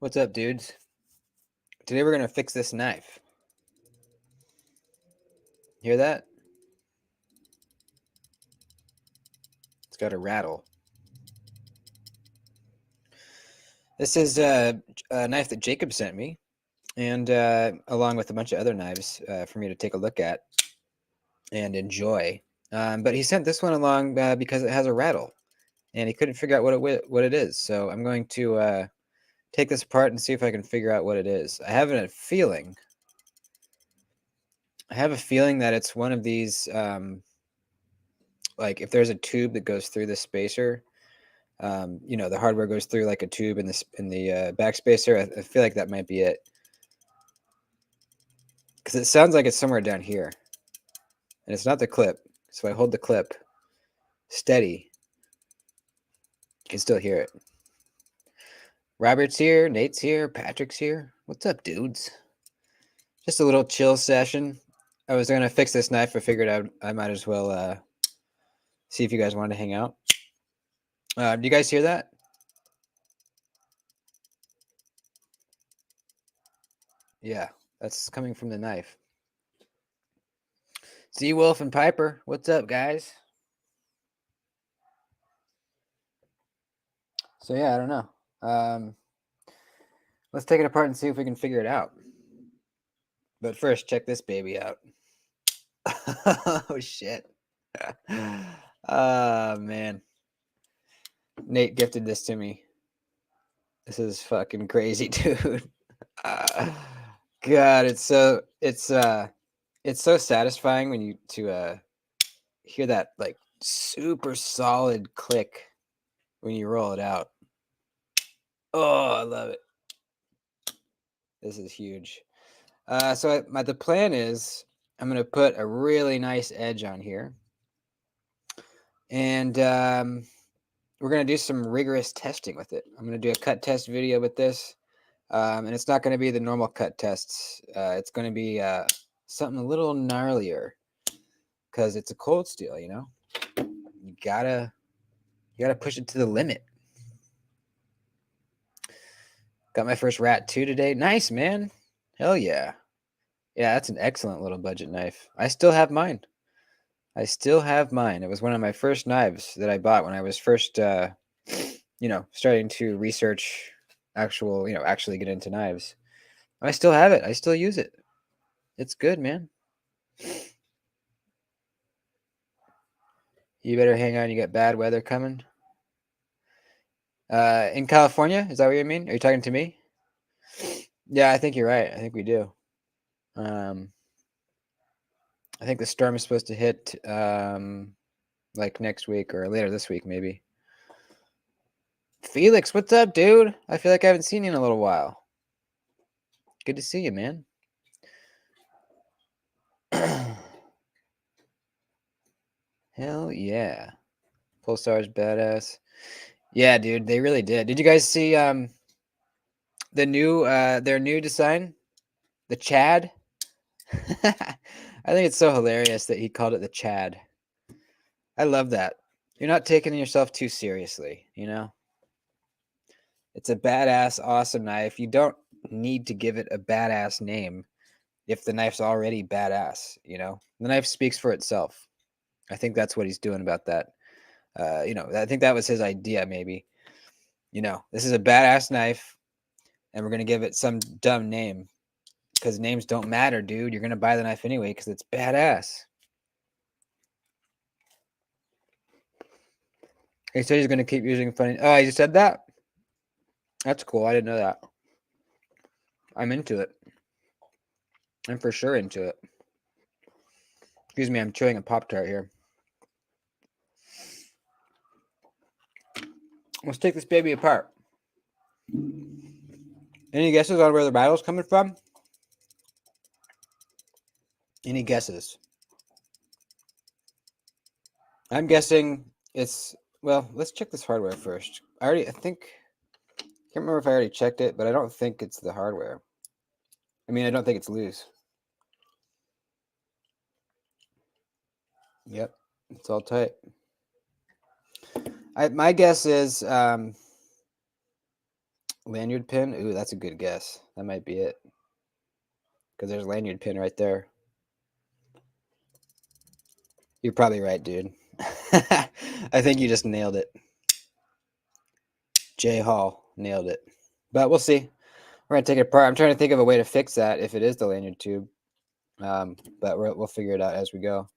What's up, dudes? Today we're gonna fix this knife. Hear that? It's got a rattle. This is a knife that Jacob sent me, and along with a bunch of other knives for me to take a look at and enjoy. But he sent this one along because it has a rattle, and he couldn't figure out what it is. So I'm going to take this apart and see if I can figure out what it is. I have a feeling that it's one of these. Like if there's a tube that goes through the spacer. The hardware goes through like a tube in the backspacer. I feel like that might be it, because it sounds like it's somewhere down here, and it's not the clip. So I hold the clip steady, you can still hear it. Robert's here, Nate's here, Patrick's here. What's up, dudes? Just a little chill session. I was gonna fix this knife. I figured I might as well see if you guys wanted to hang out. Do you guys hear that? Yeah, that's coming from the knife. Z Wolf and Piper, what's up, guys? So yeah, I don't know. Let's take it apart and see if we can figure it out. But first, check this baby out. Oh shit. Oh man. Nate gifted this to me. This is fucking crazy, dude. God, it's so satisfying when you hear that like super solid click when you roll it out. Oh, I love it. This is huge. So the plan is I'm going to put a really nice edge on here. And we're going to do some rigorous testing with it. I'm going to do a cut test video with this. And it's not going to be the normal cut tests. It's going to be something a little gnarlier, because it's a cold steel, you know? You gotta push it to the limit. Got my first Rat 2 today. Nice, man. Hell yeah. Yeah, that's an excellent little budget knife. I still have mine. It was one of my first knives that I bought when I was first, starting to research actually get into knives. I still have it. I still use it. It's good, man. You better hang on. You got bad weather coming. In California, is that what you mean? Are you talking to me? Yeah, I think you're right. I think we do. I think the storm is supposed to hit like next week or later this week, maybe. Felix, what's up, dude? I feel like I haven't seen you in a little while. Good to see you, man. Hell yeah. Pulsar's badass. Yeah, dude, they really did. Did you guys see the new their new design? The Chad? I think it's so hilarious that he called it the Chad. I love that. You're not taking yourself too seriously, you know? It's a badass, awesome knife. You don't need to give it a badass name if the knife's already badass, you know? The knife speaks for itself. I think that's what he's doing about that. I think that was his idea, maybe. This is a badass knife, and we're going to give it some dumb name, because names don't matter, dude. You're going to buy the knife anyway because it's badass. He said he's going to keep using funny. Oh, he just said that? That's cool. I didn't know that. I'm into it. I'm for sure into it. Excuse me, I'm chewing a Pop-Tart here. Let's take this baby apart. Any guesses on where the rattle's coming from? Any guesses? I'm guessing it's... Well, let's check this hardware first. I can't remember if I already checked it, but I don't think it's the hardware. I mean, I don't think it's loose. Yep, it's all tight. My guess is Lanyard pin? Ooh, that's a good guess. That might be it. Because there's a lanyard pin right there. You're probably right, dude. I think you just nailed it. Jay Hall nailed it. But we'll see. We're going to take it apart. I'm trying to think of a way to fix that if it is the lanyard tube. But we'll figure it out as we go.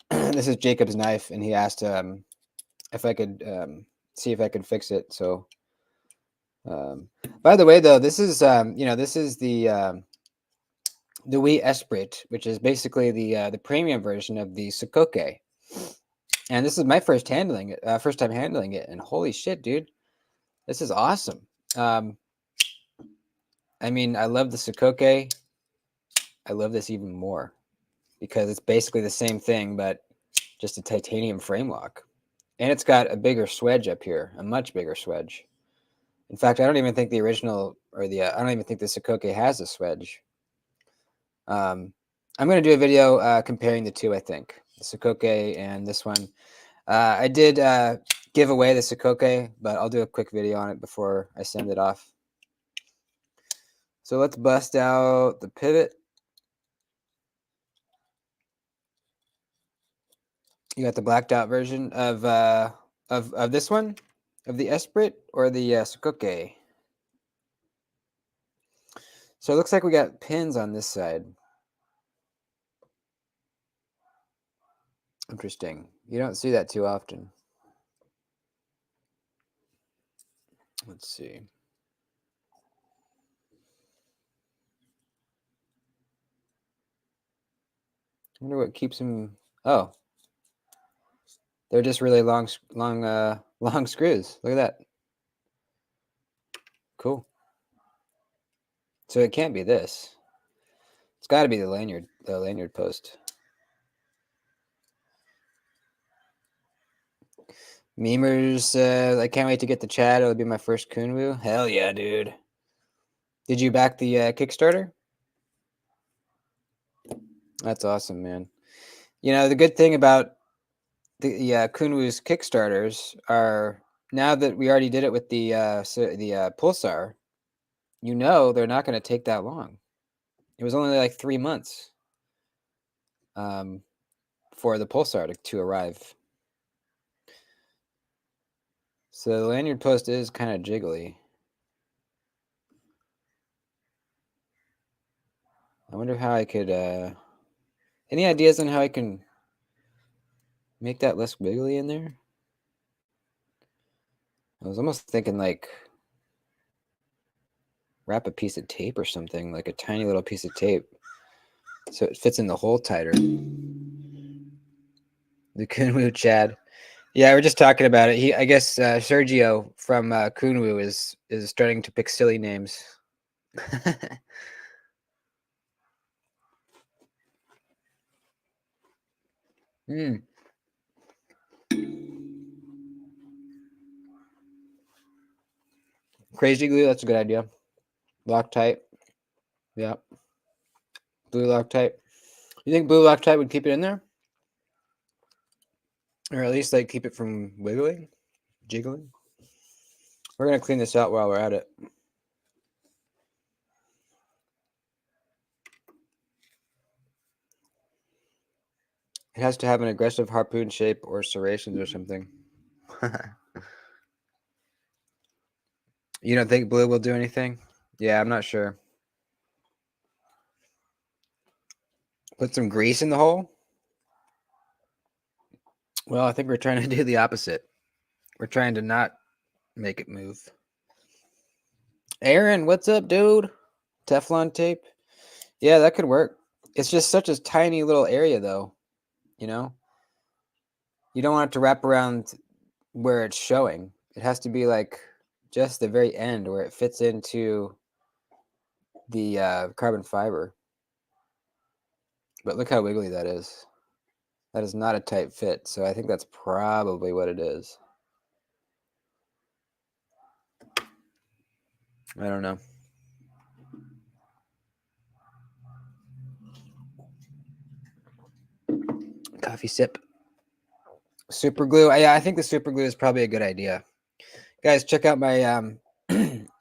This is Jacob's knife, and he asked if I could see if I could fix it. So, by the way, though, this is this is the Wii Esprit, which is basically the premium version of the Sukoke. And this is my first time handling it, and holy shit, dude, this is awesome. I mean, I love the Sukoke. I love this even more because it's basically the same thing, but just a titanium frame lock. And it's got a bigger swedge up here, a much bigger swedge. In fact, I don't even think the original I don't even think the Sukoke has a swedge. I'm going to do a video comparing the two, I think. The Sukoke and this one. I did give away the Sukoke, but I'll do a quick video on it before I send it off. So let's bust out the pivot. You got the blacked out version of this one, of the Esprit or the Sukoke. So it looks like we got pins on this side. Interesting. You don't see that too often. Let's see. I wonder what keeps them. Oh, they're just really long screws. Look at that. Cool. So it can't be this. It's got to be the lanyard post. Memers, I can't wait to get the chat. It'll be my first Kunwu. Hell yeah, dude. Did you back the Kickstarter? That's awesome, man. You know, the good thing about the Kunwu's Kickstarters are, now that we already did it with the Pulsar, you know they're not going to take that long. It was only like 3 months for the Pulsar to arrive. So the lanyard post is kind of jiggly. I wonder how I could, any ideas on how I can make that less wiggly in there? I was almost thinking like wrap a piece of tape or something, like a tiny little piece of tape, so it fits in the hole tighter. The Kunwu Chad. Yeah, we're just talking about it. I guess Sergio from Kunwu is starting to pick silly names. Crazy glue, that's a good idea. Loctite. Yeah. Blue Loctite. You think blue Loctite would keep it in there? Or at least like keep it from wiggling? Jiggling? We're going to clean this out while we're at it. It has to have an aggressive harpoon shape or serrations or something. You don't think blue will do anything? Yeah, I'm not sure. Put some grease in the hole? Well, I think we're trying to do the opposite. We're trying to not make it move. Aaron, what's up, dude? Teflon tape? Yeah, that could work. It's just such a tiny little area, though. You know? You don't want it to wrap around where it's showing. It has to be like just the very end where it fits into the carbon fiber. But look how wiggly that is. That is not a tight fit, so I think that's probably what it is. I don't know. Coffee sip. Super glue. Yeah, I think the super glue is probably a good idea. Guys, check out my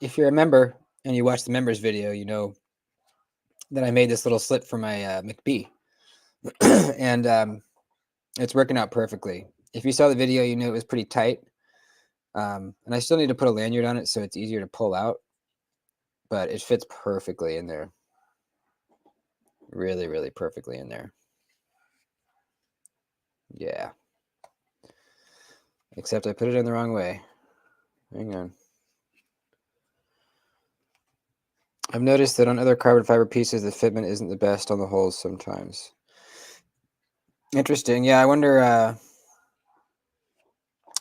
if you remember and you watch the members video, you know that I made this little slip for my McBee, and it's working out perfectly. If you saw the video, you knew it was pretty tight, and I still need to put a lanyard on it so it's easier to pull out, but it fits perfectly in there. Really, really perfectly in there. Yeah. Except I put it in the wrong way. Hang on. I've noticed that on other carbon fiber pieces, the fitment isn't the best on the holes sometimes. Interesting. Yeah, I wonder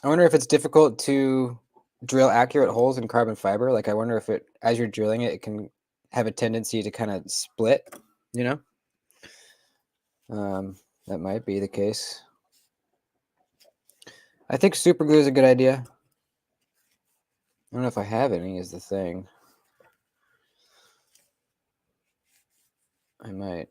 if it's difficult to drill accurate holes in carbon fiber. Like, I wonder if it, as you're drilling it, it can have a tendency to kind of split, you know? That might be the case. I think super glue is a good idea. I don't know if I have any is the thing. I might.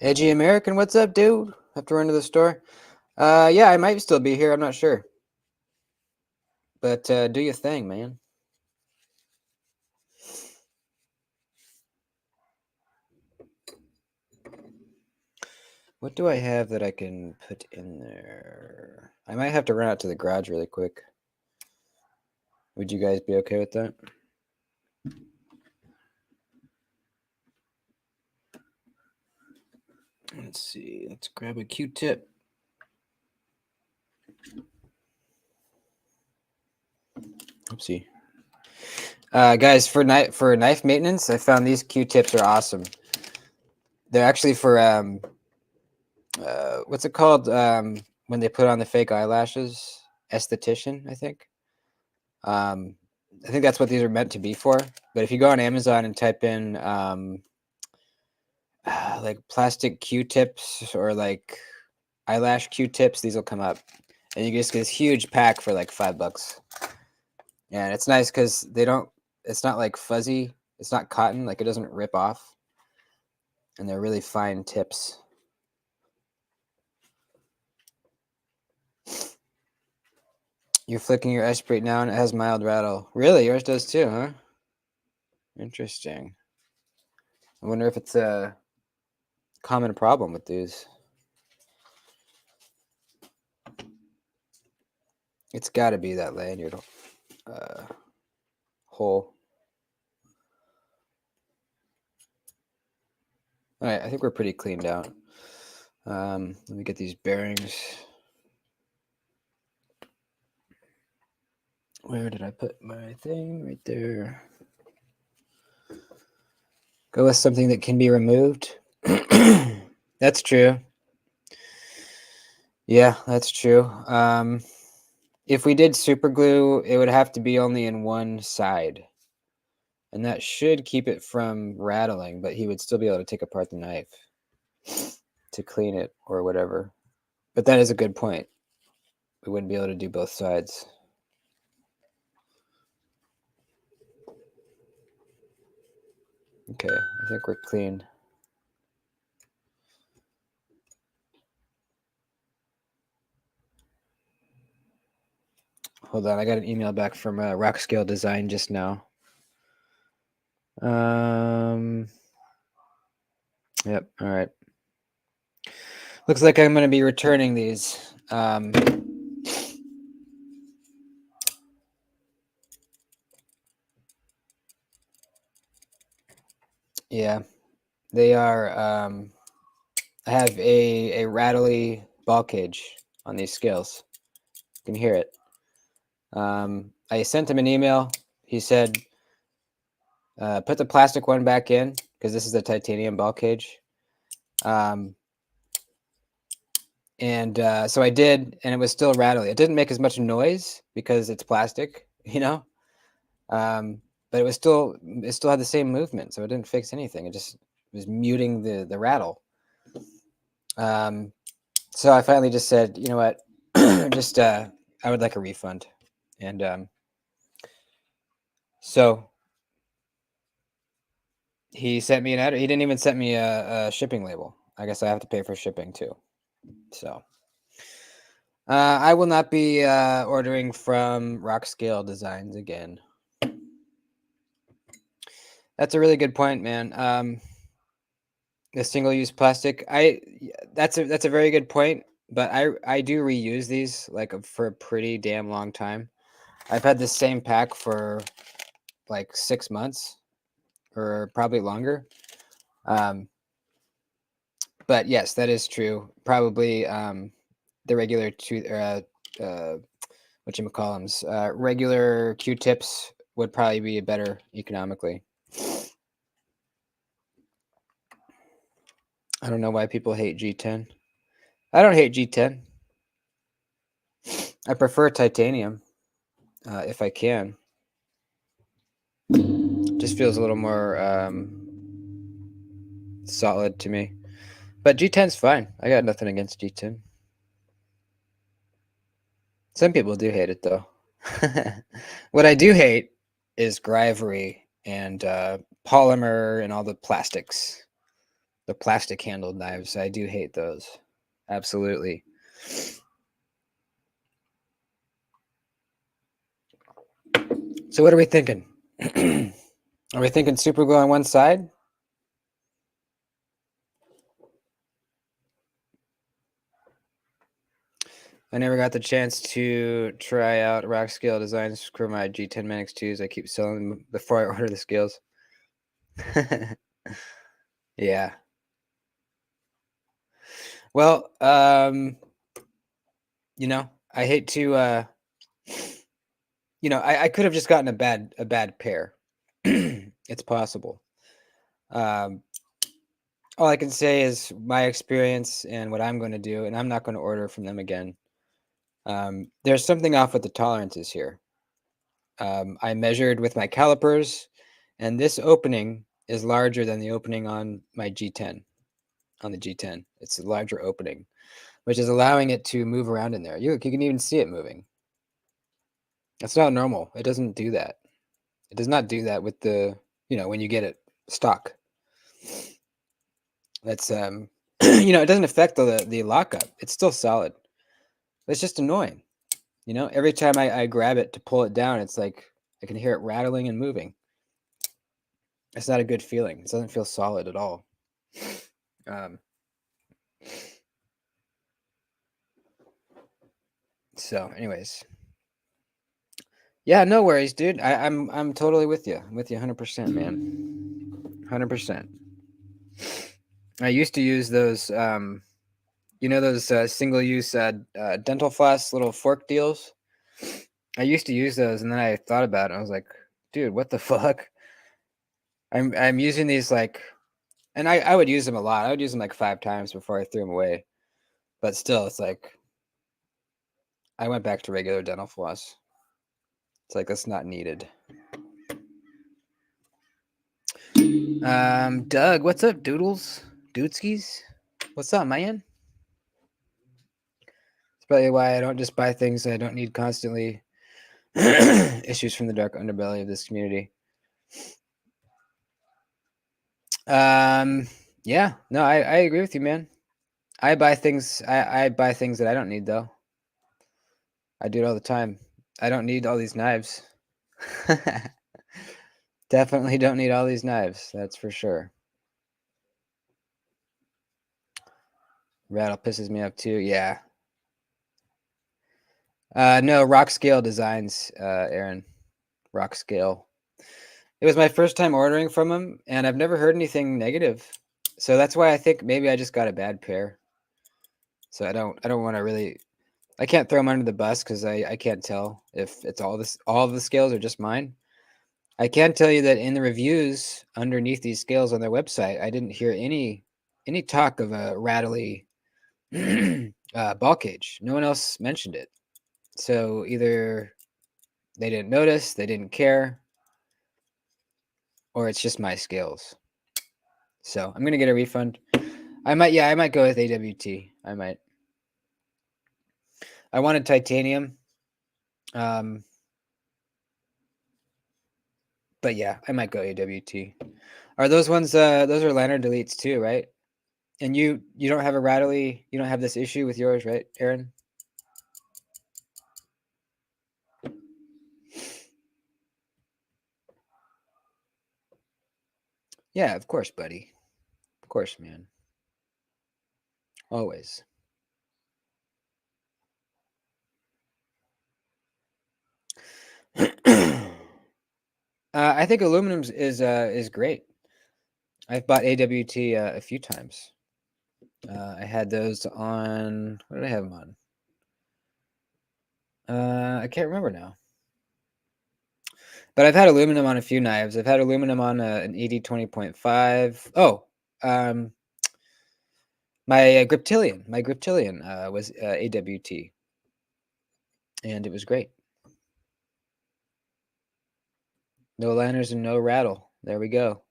Edgy American, what's up, dude? Have to run to the store. Yeah, I might still be here. I'm not sure. But do your thing, man. What do I have that I can put in there? I might have to run out to the garage really quick. Would you guys be okay with that? Let's see. Let's grab a Q-tip. Oopsie. Guys, for knife maintenance, I found these Q-tips are awesome. They're actually for what's it called when they put on the fake eyelashes? Esthetician, I think. I think that's what these are meant to be for. But if you go on Amazon and type in like plastic Q-tips or like eyelash Q-tips, these will come up, and you just get this huge pack for like $5. And it's nice because they don't. It's not like fuzzy. It's not cotton. Like, it doesn't rip off, and they're really fine tips. You're flicking your Esprit now, and it has mild rattle. Really, yours does too, huh? Interesting. I wonder if it's a common problem with these. It's got to be that lanyard hole. All right, I think we're pretty cleaned out. Let me get these bearings. Where did I put my thing? Right there. Go with something that can be removed. That's true. Yeah, that's true. If we did super glue, it would have to be only in one side. And that should keep it from rattling, but he would still be able to take apart the knife to clean it or whatever. But that is a good point. We wouldn't be able to do both sides. Okay, I think we're clean. Hold on, I got an email back from Rockscale Design just now. Yep, all right. Looks like I'm going to be returning these. Yeah, they are. I have a rattly ball cage on these scales. You can hear it. I sent him an email. He said, put the plastic one back in because this is a titanium ball cage. So I did, and it was still rattly. It didn't make as much noise because it's plastic, you know. But it still had the same movement, so it didn't fix anything. It just was muting the rattle. So I finally just said, you know what, just I would like a refund, and so he sent me an address. He didn't even send me a shipping label. I guess I have to pay for shipping too. So I will not be ordering from Rockscale Designs again. That's a really good point, man. The single-use plastic. That's a very good point. But I do reuse these like for a pretty damn long time. I've had the same pack for like 6 months or probably longer. But yes, that is true. Probably the regular whatchamacallums, regular Q-tips would probably be better economically. I don't know why people hate G10. I don't hate G10. I prefer titanium if I can. Just feels a little more solid to me. But G10's fine. I got nothing against G10. Some people do hate it though. What I do hate is Gryvery and polymer and all the plastics. The plastic handled knives. I do hate those. Absolutely. So what are we thinking? Are we thinking super glue on one side? I never got the chance to try out Rockscale designs for my G10 Manix 2s. I keep selling them before I order the scales. Yeah. Well, I hate to I could have just gotten a bad pair. It's possible. All I can say is my experience and what I'm going to do, and I'm not going to order from them again. There's something off with the tolerances here. I measured with my calipers, and this opening is larger than the opening on my G10. On the G10, it's a larger opening, which is allowing it to move around in there. You can even see it moving. That's not normal. It doesn't do that. It does not do that with the, when you get it stock. That's it doesn't affect the lockup. It's still solid. It's just annoying. Every time I grab it to pull it down, it's like I can hear it rattling and moving. It's not a good feeling. It doesn't feel solid at all. So anyways. Yeah, no worries, dude. I'm totally with you. I'm with you 100%, man. 100%. I used to use those those single-use dental floss little fork deals. I used to use those, and then I thought about it. I was like, dude, what the fuck? I'm using these and I would use them a lot. I would use them like 5 times before I threw them away. But still, it's like I went back to regular dental floss. It's like that's not needed. Doug, what's up, Doodles? Doodskis? What's up, man? It's probably why I don't just buy things I don't need constantly. Issues from the dark underbelly of this community. Yeah, no, I agree with you, man. I buy things that I don't need though. I do it all the time. I don't need all these knives. Definitely don't need all these knives, that's for sure. Rattle pisses me off too, yeah. No, Rockscale Designs, Aaron. Rockscale. It was my first time ordering from him, and I've never heard anything negative. So that's why I think maybe I just got a bad pair. So I don't want to really. I can't throw them under the bus because I can't tell if it's all of the scales are just mine. I can tell you that in the reviews underneath these scales on their website, I didn't hear any talk of a rattly ball cage. No one else mentioned it. So either they didn't notice, they didn't care, or it's just my scales. So I'm gonna get a refund. I might go with AWT. I might. I wanted titanium. But yeah, I might go AWT. Are those ones those are lanyard deletes too, right? And you don't have a rattly, you don't have this issue with yours, right, Aaron? Yeah, of course, buddy. Of course, man. Always. I think aluminum is great. I've bought AWT a few times. I had those on. What did I have them on? I can't remember now. But I've had aluminum on a few knives. I've had aluminum on an ED 20.5. Oh, my Griptilian was AWT, and it was great. No liners and no rattle. There we go.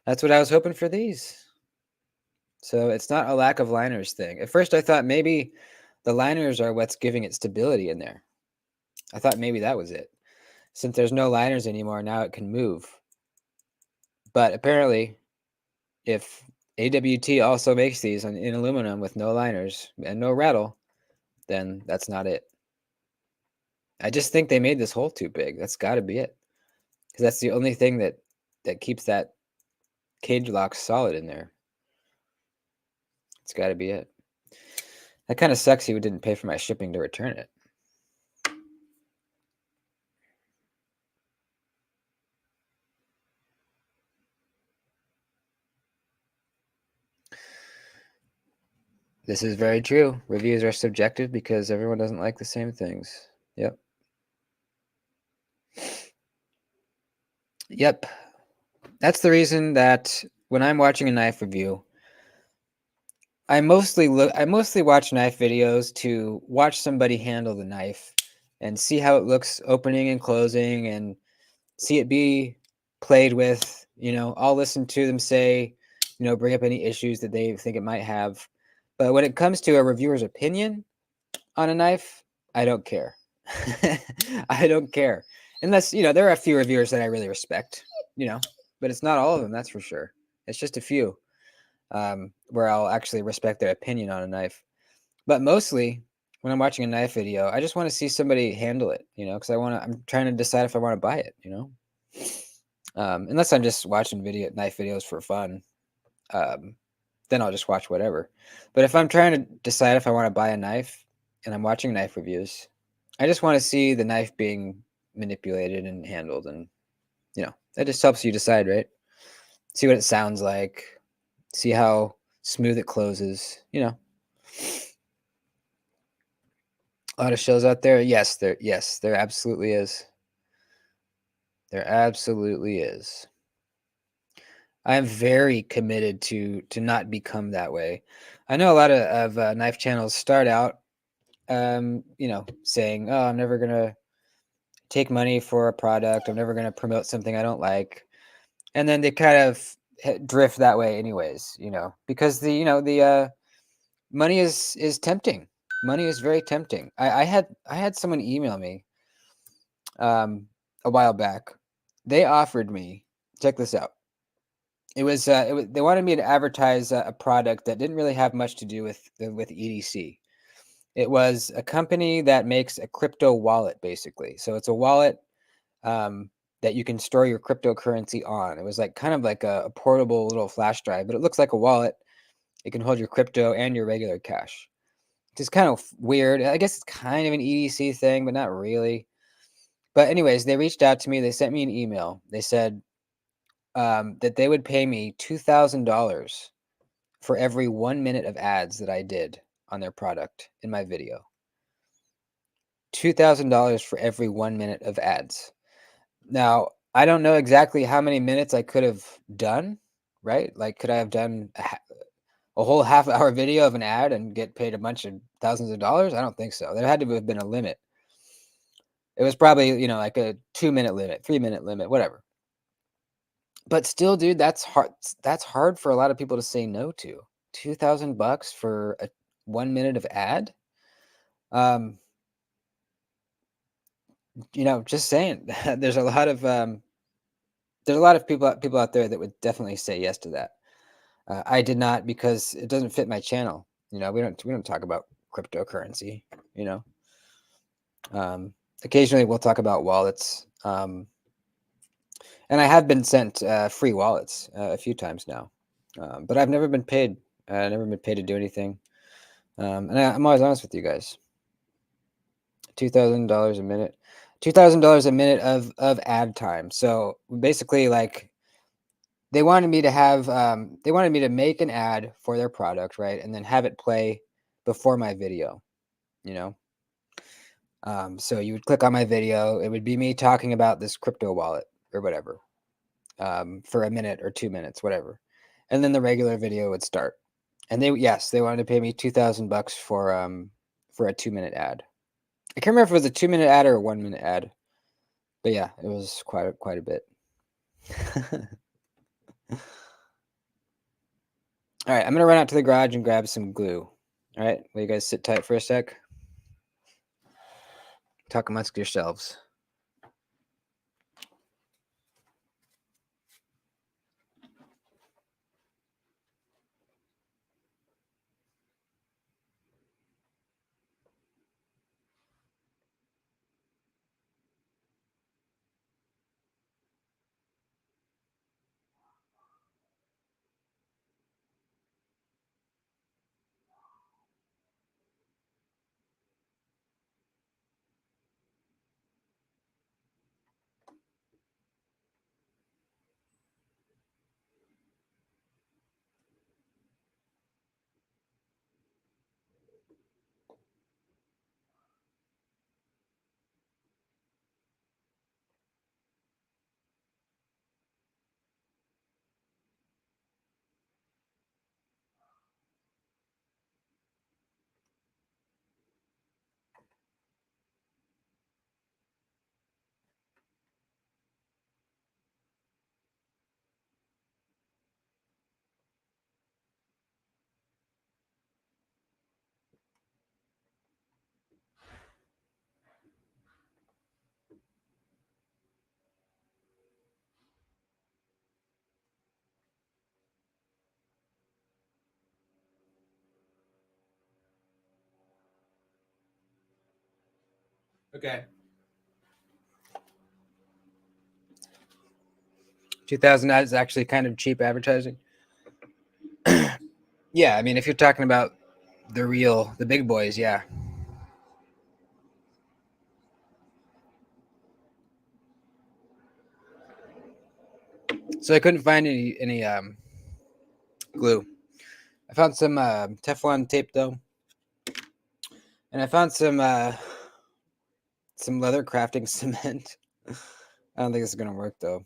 That's what I was hoping for these. So it's not a lack of liners thing. At first, I thought maybe the liners are what's giving it stability in there. I thought maybe that was it. Since there's no liners anymore, now it can move. But apparently, if AWT also makes these in aluminum with no liners and no rattle, then that's not it. I just think they made this hole too big. That's got to be it. Because that's the only thing that keeps that cage lock solid in there. It's got to be it. That kind of sucks you didn't pay for my shipping to return it. This is very true. Reviews are subjective because everyone doesn't like the same things. Yep. Yep. That's the reason that when I'm watching a knife review, I mostly watch knife videos to watch somebody handle the knife and see how it looks opening and closing and see it be played with. I'll listen to them say, bring up any issues that they think it might have. But when it comes to a reviewer's opinion on a knife, I don't care. I don't care. Unless, there are a few reviewers that I really respect, but it's not all of them, that's for sure. It's just a few where I'll actually respect their opinion on a knife. But mostly when I'm watching a knife video, I just want to see somebody handle it, because I'm trying to decide if I want to buy it, unless I'm just watching knife videos for fun. Then I'll just watch whatever. But if I'm trying to decide if I want to buy a knife and I'm watching knife reviews, I just want to see the knife being manipulated and handled, and that just helps you decide, right? See what it sounds like, see how smooth it closes. A lot of shows out there. Yes, there absolutely is. There absolutely is. I am very committed to not become that way. I know a lot of knife channels start out saying, "Oh, I'm never gonna take money for a product. I'm never gonna promote something I don't like," and then they kind of drift that way, anyways. Because the money is tempting. Money is very tempting. I had someone email me a while back. They offered me, check this out. It was they wanted me to advertise a product that didn't really have much to do with EDC. It was a company that makes a crypto wallet, basically. So it's a wallet that you can store your cryptocurrency on. It was like kind of like a portable little flash drive, but it looks like a wallet. It can hold your crypto and your regular cash. It's kind of weird. I guess it's kind of an EDC thing, but not really. But anyways, they reached out to me. They sent me an email. They said that they would pay me $2,000 for every 1 minute of ads that I did on their product in my video. $2,000 for every 1 minute of ads. Now, I don't know exactly how many minutes I could have done, right? Like, could I have done a whole half-hour video of an ad and get paid a bunch of thousands of dollars? I don't think so. There had to have been a limit. It was probably, like a 2-minute limit, 3-minute limit, whatever. But still, dude, that's hard. That's hard for a lot of people to say no to. $2,000 for a 1 minute of ad. Just saying. There's a lot of people out there that would definitely say yes to that. I did not because it doesn't fit my channel. You know, we don't talk about cryptocurrency. You know, occasionally we'll talk about wallets. And I have been sent free wallets a few times now, but I've never been paid. Never been paid to do anything. And I'm always honest with you guys. $2,000 a minute. $2,000 a minute of ad time. So basically, like they wanted me to have, they wanted me to make an ad for their product, right, and then have it play before my video. You know, so you would click on my video. It would be me talking about this crypto wallet or whatever. For a minute or 2 minutes, whatever. And then the regular video would start. And they wanted to pay me $2,000 for a 2-minute ad. I can't remember if it was a 2-minute ad or a 1-minute ad. But yeah, it was quite a bit. All right, I'm gonna run out to the garage and grab some glue. All right, will you guys sit tight for a sec? Talk amongst yourselves. Okay. 2,000 is actually kind of cheap advertising. Yeah, I mean, if you're talking about the big boys, yeah. So I couldn't find any glue. I found some Teflon tape though, and I found some leather crafting cement. I don't think this is gonna work though.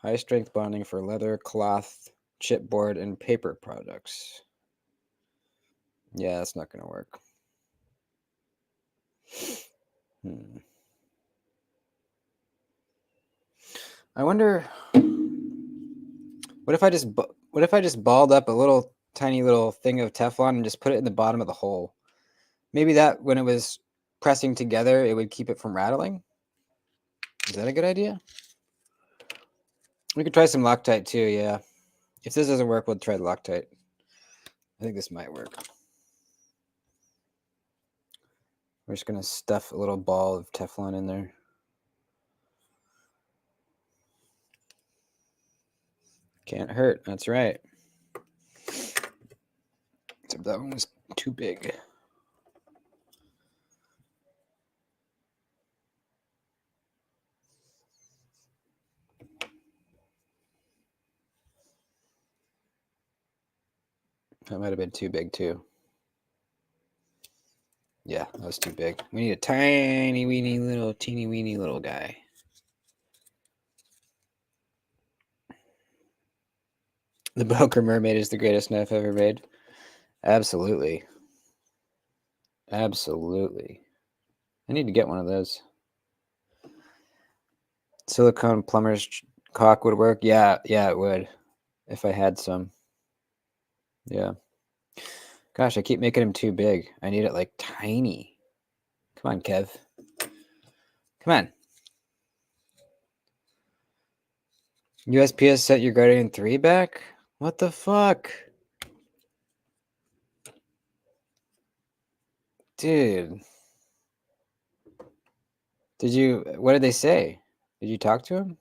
High strength bonding for leather, cloth, chipboard, and paper products. Yeah, that's not gonna work. I wonder. What if I just balled up a little tiny little thing of Teflon and just put it in the bottom of the hole? Maybe that when it was pressing together, it would keep it from rattling. Is that a good idea? We could try some Loctite too. Yeah. If this doesn't work, we'll try the Loctite. I think this might work. We're just gonna stuff a little ball of Teflon in there. Can't hurt. That's right. Except that one was too big. That might have been too big too. Yeah, that was too big. We need a tiny weeny little teeny weeny little guy. The Boker Mermaid is the greatest knife ever made. Absolutely. Absolutely. I need to get one of those. Silicone plumber's caulk would work. Yeah, it would. If I had some. Yeah. Gosh, I keep making him too big. I need it like tiny. Come on, Kev. Come on. USPS set your Guardian 3 back? What the fuck? Dude. What did they say? Did you talk to him?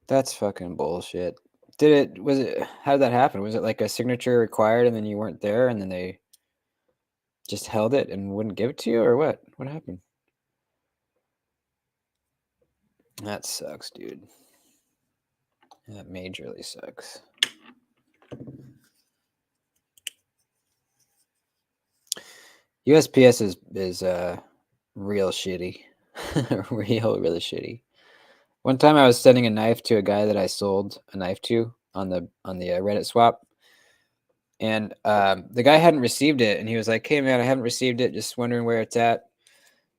That's fucking bullshit. How did that happen? Was it like a signature required and then you weren't there and then they just held it and wouldn't give it to you, or what? What happened? That sucks, dude. That majorly sucks. USPS is real shitty. Really shitty. One time I was sending a knife to a guy that I sold a knife to on the Reddit swap, and the guy hadn't received it, and he was like, "Hey man, I haven't received it. Just wondering where it's at."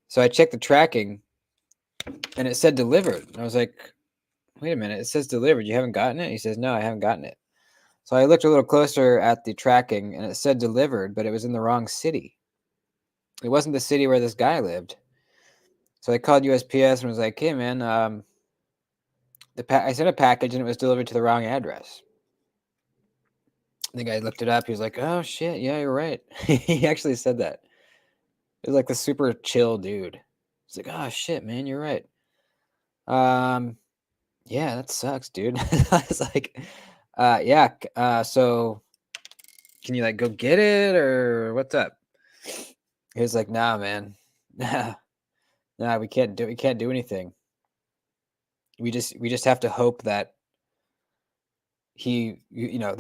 So I checked the tracking, and it said delivered. And I was like, "Wait a minute, it says delivered. You haven't gotten it?" He says, "No, I haven't gotten it." So I looked a little closer at the tracking, and it said delivered, but it was in the wrong city. It wasn't the city where this guy lived. So I called USPS and was like, "Hey man, I sent a package and it was delivered to the wrong address." The guy looked it up. He was like, "Oh shit, yeah, you're right." He actually said that. It was like the super chill dude. He's like, "Oh shit, man, you're right." Yeah, that sucks, dude. I was like, yeah. So can you like go get it or what's up?" He was like, "Nah, man, nah, we can't do anything. We just have to hope that the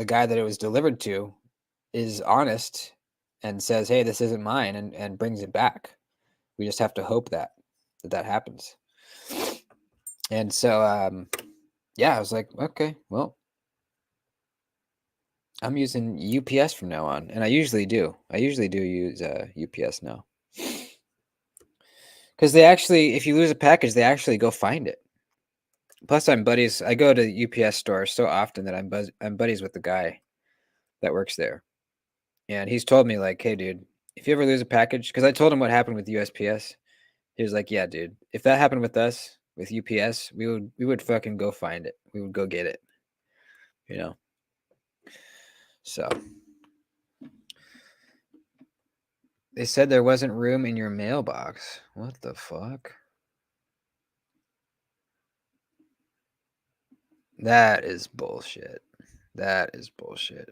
guy that it was delivered to is honest and says, 'Hey, this isn't mine,' and brings it back. We just have to hope that happens." And so, yeah, I was like, "Okay, well, I'm using UPS from now on," and I usually do. I usually do use UPS now because if you lose a package, they actually go find it. Plus, I'm buddies. I go to the UPS store so often that I'm buddies with the guy that works there. And he's told me like, "Hey, dude, if you ever lose a package," because I told him what happened with USPS. He was like, "Yeah, dude, if that happened with us with UPS, we would fucking go find it. We would go get it, you know." So they said there wasn't room in your mailbox. What the fuck? That is bullshit. That is bullshit.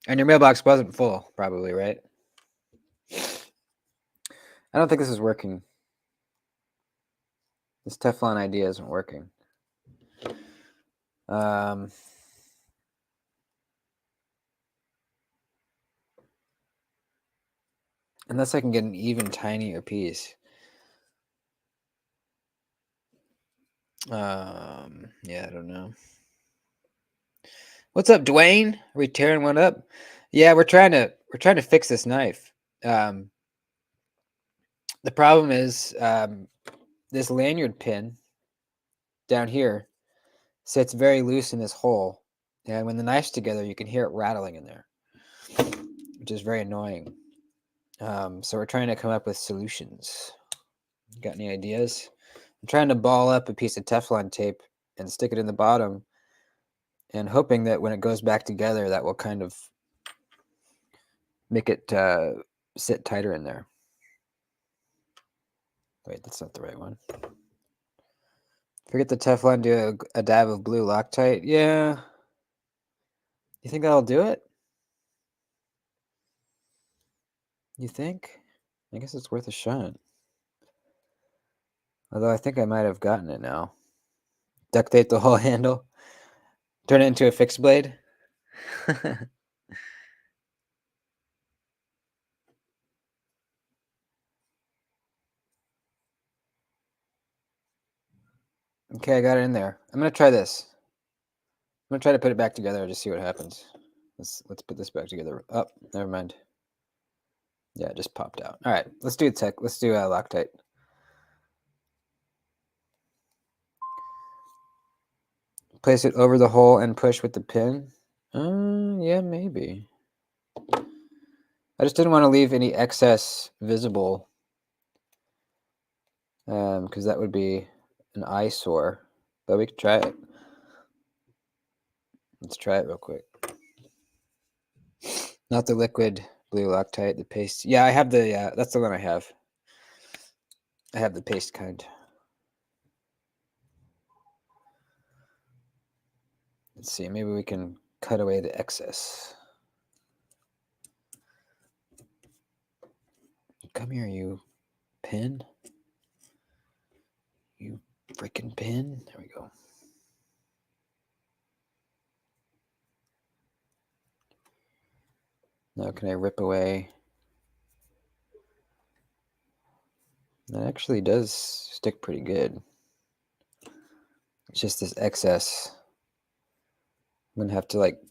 And your mailbox wasn't full, probably, right? I don't think this is working. This Teflon idea isn't working. Unless I can get an even tinier piece. Yeah, I don't know. What's up, Dwayne? Are we tearing one up? Yeah, we're trying to fix this knife. The problem is this lanyard pin down here sits very loose in this hole, and when the knife's together, you can hear it rattling in there, which is very annoying. So we're trying to come up with solutions. Got any ideas? I'm trying to ball up a piece of Teflon tape and stick it in the bottom, and hoping that when it goes back together, that will kind of make it sit tighter in there. Wait, that's not the right one. Forget the Teflon, do a dab of blue Loctite. Yeah. You think that'll do it? You think? I guess it's worth a shot. Although I think I might have gotten it now. Duct tape the whole handle. Turn it into a fixed blade. Okay, I got it in there. I'm gonna try this. I'm gonna try to put it back together and just see what happens. Let's put this back together. Oh, never mind. Yeah, it just popped out. All right, let's do Loctite. Place it over the hole and push with the pin. Yeah, maybe. I just didn't want to leave any excess visible because that would be an eyesore, but we could try it. Let's try it real quick. Not the liquid blue Loctite, the paste. Yeah, I have the, that's the one I have. I have the paste kind. Let's see, maybe we can cut away the excess. Come here, you pin. You freaking pin. There we go. Now can I rip away? That actually does stick pretty good. It's just this excess. I'm gonna have to like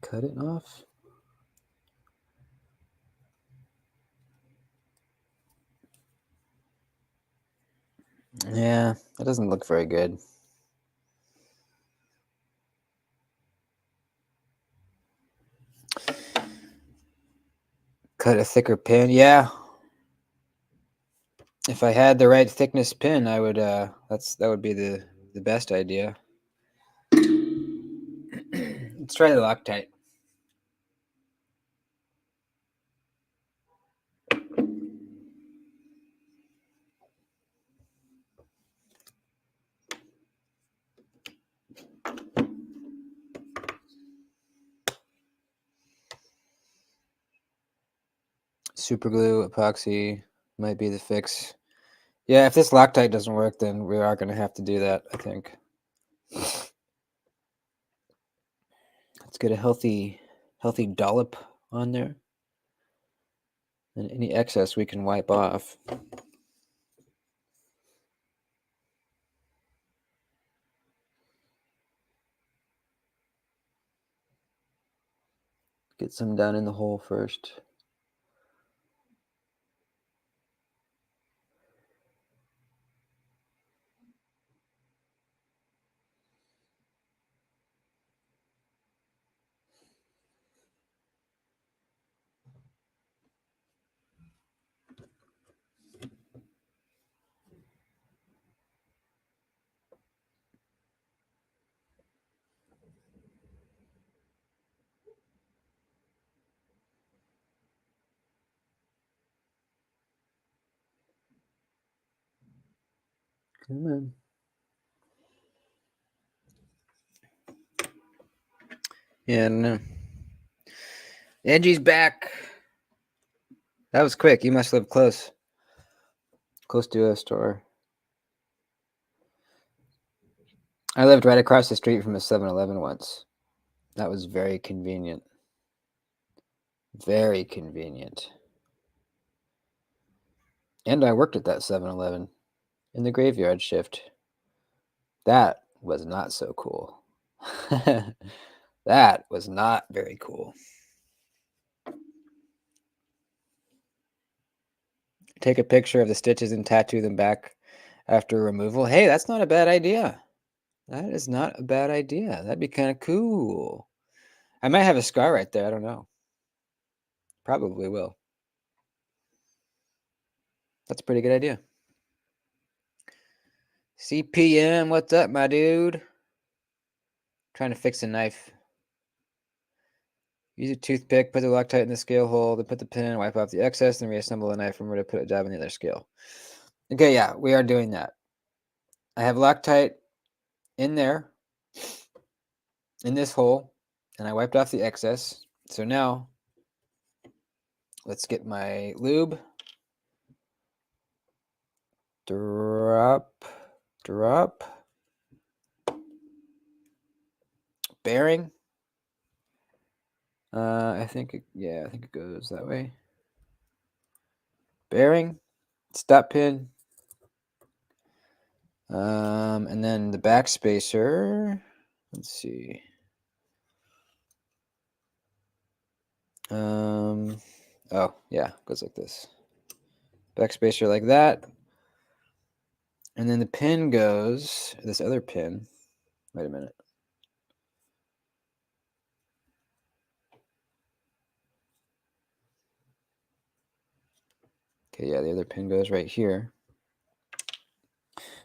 cut it off. Yeah, that doesn't look very good. Cut a thicker pin. Yeah. If I had the right thickness pin, I would that would be the best idea. Let's try the Loctite. Super glue, epoxy might be the fix. Yeah, if this Loctite doesn't work, then we are going to have to do that, I think. Let's get a healthy dollop on there. And any excess we can wipe off. Get some down in the hole first. Come on. Yeah, I don't know. Angie's back. That was quick. You must live close to a store. I lived right across the street from a 7-Eleven once. That was very convenient. Very convenient. And I worked at that 7-Eleven in the graveyard shift. That was not so cool. That was not very cool. Take a picture of the stitches and tattoo them back after removal. Hey, that's not a bad idea. That is not a bad idea. That'd be kind of cool. I might have a scar right there. I don't know. Probably will. That's a pretty good idea. CPM, what's up, my dude? Trying to fix a knife. Use a toothpick, put the Loctite in the scale hole, then put the pin, wipe off the excess, then reassemble the knife and where to put a dab in the other scale. Okay, yeah, we are doing that. I have Loctite in there, in this hole, and I wiped off the excess. So now, let's get my lube. Drop. Bearing. I think it goes that way. Bearing, stop pin, and then the back spacer. Let's see. Oh yeah, goes like this. Back spacer like that, and then the pin goes this other pin. Wait a minute. Okay, yeah, the other pin goes right here.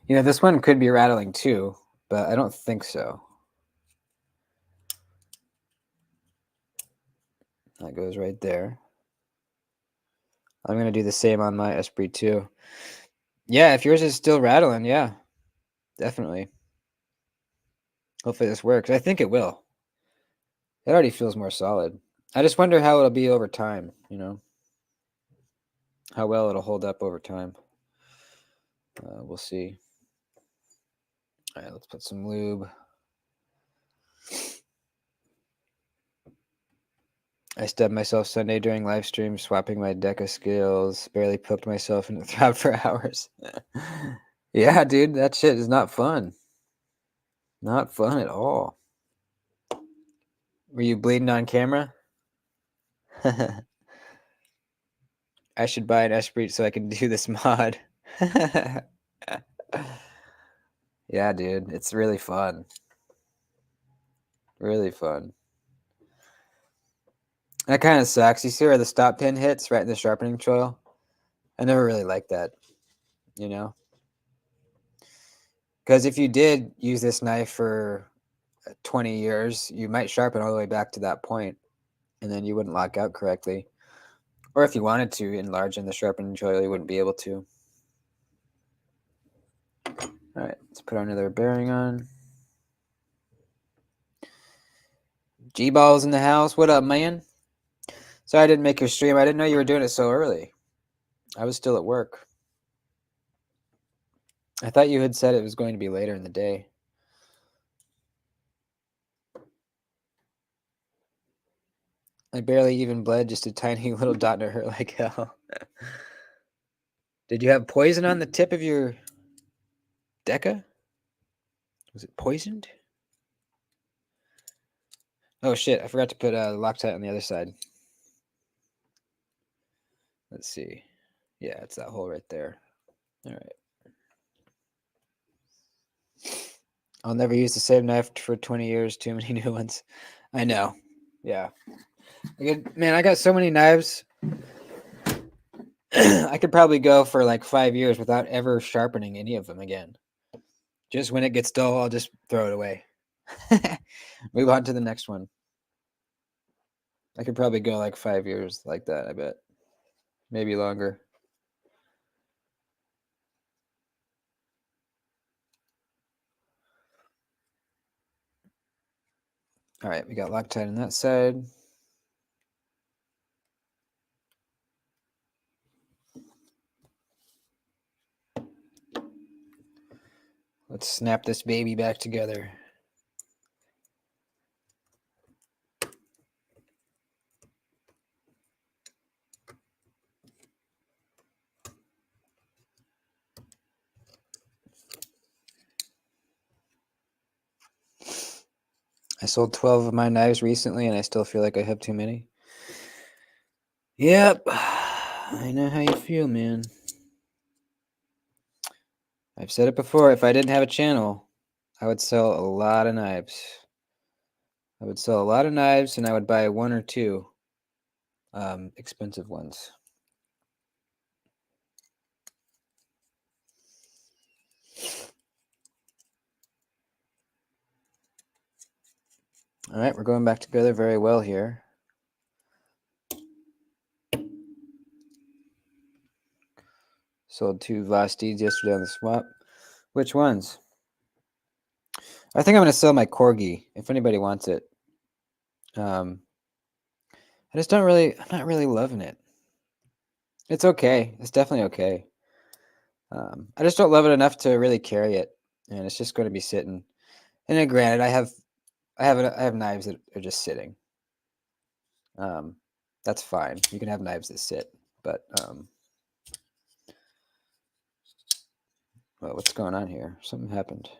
You know, this one could be rattling too, but I don't think so. That goes right there. I'm going to do the same on my Esprit too. Yeah, if yours is still rattling, yeah, definitely. Hopefully this works. I think it will. It already feels more solid. I just wonder how it'll be over time, you know? How well it'll hold up over time. We'll see. All right, let's put some lube. I stabbed myself Sunday during live stream, swapping my Deca scales. Barely poked myself in the throat for hours. Yeah, dude, that shit is not fun. Not fun at all. Were you bleeding on camera? I should buy an Esprit so I can do this mod. Yeah, dude, it's really fun. Really fun. That kind of sucks. You see where the stop pin hits right in the sharpening choil? I never really liked that, you know? Because if you did use this knife for 20 years, you might sharpen all the way back to that point, and then you wouldn't lock out correctly. Or if you wanted to enlarge in the sharpening choil, you wouldn't be able to. All right, let's put another bearing on. G-Ball's in the house. What up, man? Sorry I didn't make your stream. I didn't know you were doing it so early. I was still at work. I thought you had said it was going to be later in the day. I barely even bled, just a tiny little dot and it hurt like hell. Did you have poison on the tip of your Deca? Was it poisoned? Oh shit, I forgot to put Loctite on the other side. Let's see. Yeah, it's that hole right there. All right. I'll never use the same knife for 20 years. Too many new ones. I know. Yeah. Man, I got so many knives. I could probably go for like 5 years without ever sharpening any of them again. Just when it gets dull, I'll just throw it away. Move on to the next one. I could probably go like 5 years like that, I bet. Maybe longer. All right, we got Loctite on that side. Let's snap this baby back together. I sold 12 of my knives recently, and I still feel like I have too many. Yep. I know how you feel, man. I've said it before. If I didn't have a channel, I would sell a lot of knives. I would sell a lot of knives, and I would buy one or two expensive ones. All right, we're going back together very well here. Sold 2 Vostides yesterday on the swap. Which ones? I think I'm going to sell my Corgi if anybody wants it. I just I'm not really loving it. It's okay. It's definitely okay. I just don't love it enough to really carry it, and it's just going to be sitting. And then granted, I have knives that are just sitting. That's fine. You can have knives that sit, but well, what's going on here? Something happened.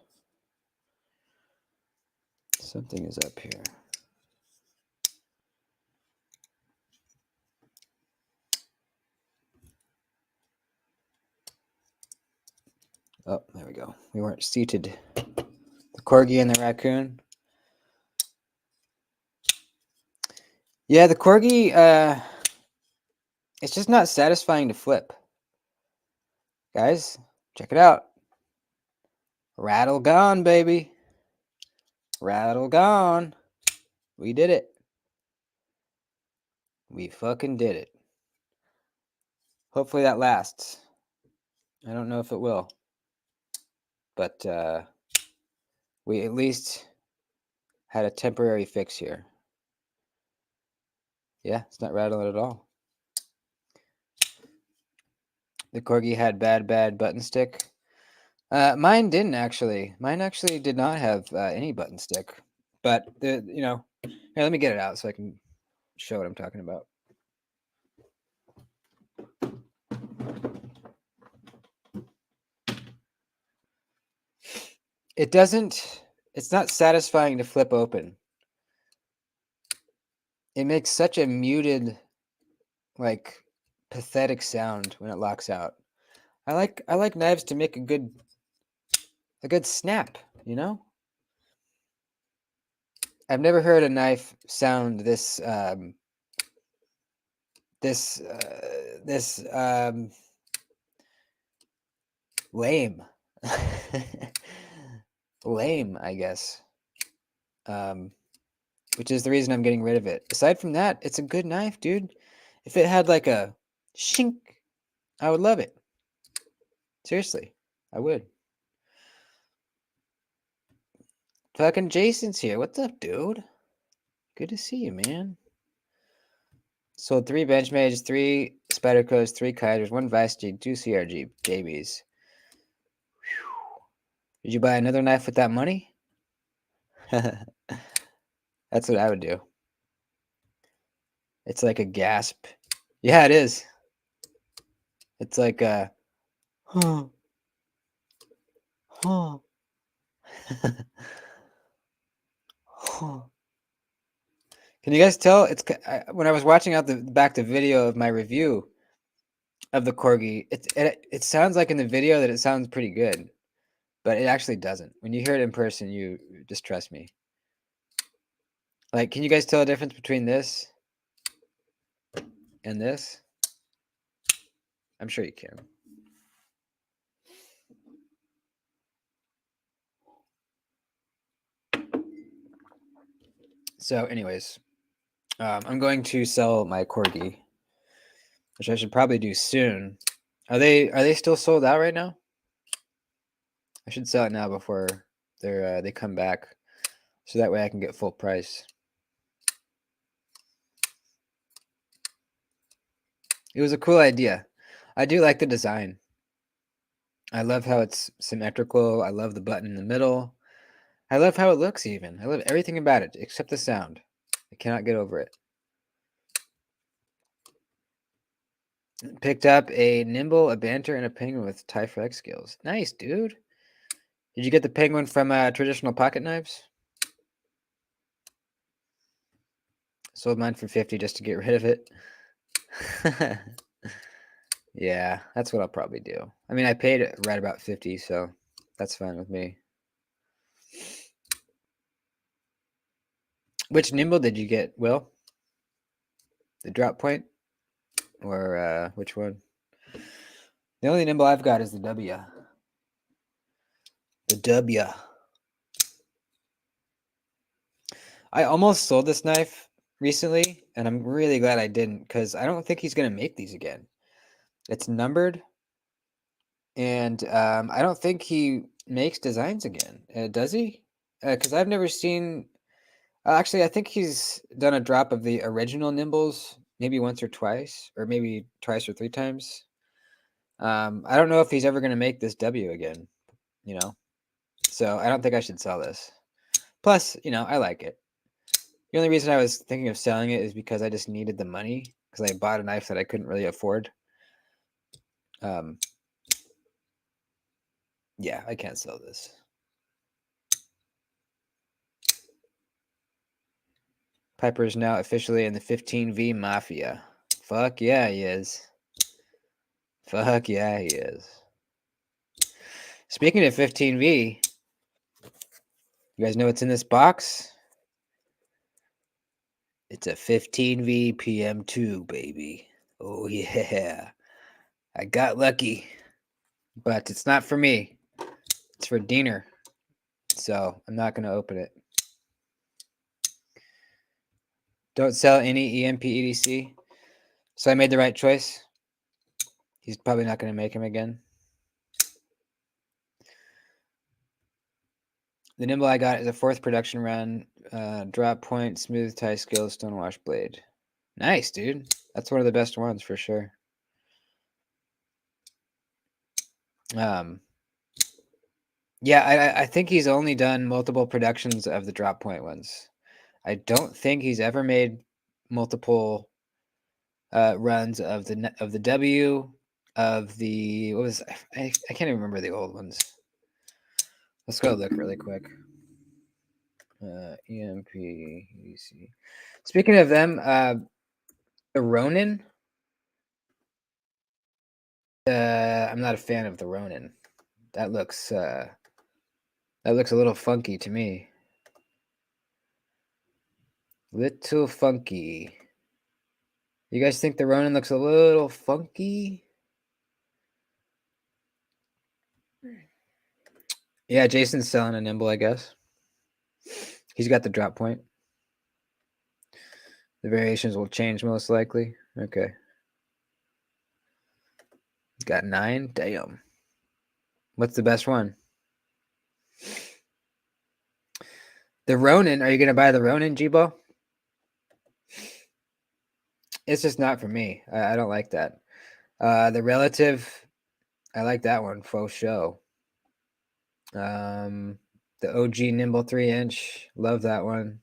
Something is up here. Oh, there we go. We weren't seated. The Corgi and the raccoon. Yeah, the Corgi, it's just not satisfying to flip. Guys, check it out. Rattle gone, baby. Rattle gone. We did it. We fucking did it. Hopefully that lasts. I don't know if it will. But we at least had a temporary fix here. Yeah, it's not rattling at all. The Corgi had bad button stick. Mine didn't actually. Mine actually did not have any button stick. But here, let me get it out so I can show what I'm talking about. It's not satisfying to flip open. It makes such a muted, like, pathetic sound when it locks out. I like knives to make a good snap, you know? I've never heard a knife sound this lame. Lame, I guess. Which is the reason I'm getting rid of it. Aside from that, it's a good knife, dude. If it had like a shink, I would love it. Seriously, I would. Fucking Jason's here. What's up, dude? Good to see you, man. Sold 3 Benchmages, 3 Spydercos, 3 Kaisers, 1 Vice-G, 2 CRG JBs. Did you buy another knife with that money? That's what I would do. It's like a gasp. Yeah, it is. It's like a huh. Huh. Huh. Can you guys tell? When I was watching out the video of my review of the Corgi, it sounds like in the video that it sounds pretty good, but it actually doesn't. When you hear it in person, you just trust me. Like, can you guys tell a difference between this and this? I'm sure you can. So, anyways, I'm going to sell my Corgi, which I should probably do soon. Are they still sold out right now? I should sell it now before they come back, so that way I can get full price. It was a cool idea. I do like the design. I love how it's symmetrical. I love the button in the middle. I love how it looks even. I love everything about it except the sound. I cannot get over it. Picked up a Nimble, a Banter, and a Penguin with Type-X skills. Nice, dude. Did you get the Penguin from Traditional Pocket Knives? Sold mine for 50 just to get rid of it. Yeah, that's what I'll probably do. I mean, I paid right about 50, so that's fine with me. Which Nimble did you get, Will? The Drop Point? Or which one? The only Nimble I've got is the W. The W. I almost sold this knife recently, and I'm really glad I didn't, because I don't think he's going to make these again. It's numbered, and I don't think he makes designs again. Does he? Because I've never seen... actually, I think he's done a drop of the original Nimbles, maybe once or twice, or maybe twice or 3 times. I don't know if he's ever going to make this W again, So I don't think I should sell this. Plus, I like it. The only reason I was thinking of selling it is because I just needed the money, because I bought a knife that I couldn't really afford. Yeah, I can't sell this. Piper is now officially in the 15V Mafia. Fuck yeah, he is. Fuck yeah, he is. Speaking of 15V, you guys know what's in this box? It's a 15V PM2, baby. Oh yeah. I got lucky. but it's not for me. It's for Diener. So I'm not going to open it. Don't sell any EMP EDC. So I made the right choice. He's probably not going to make him again. The Nimble I got is a 4th production run. Drop point, smooth tie skill, stonewash blade. Nice, dude. That's one of the best ones for sure. Yeah, I think he's only done multiple productions of the drop point ones. I don't think he's ever made multiple runs of the W, of the, what was, I can't even remember the old ones. Let's go look really quick. EMP EDC. Speaking of them, the Ronin. I'm not a fan of the Ronin. That looks a little funky to me. Little funky. You guys think the Ronin looks a little funky? Yeah, Jason's selling a Nimble, I guess. He's got the drop point. The variations will change most likely. Okay. Got 9. Damn. What's the best one? The Ronin. Are you going to buy the Ronin, Jibo? It's just not for me. I don't like that. The Relative, I like that one. Faux show. The OG Nimble 3-inch. Love that one.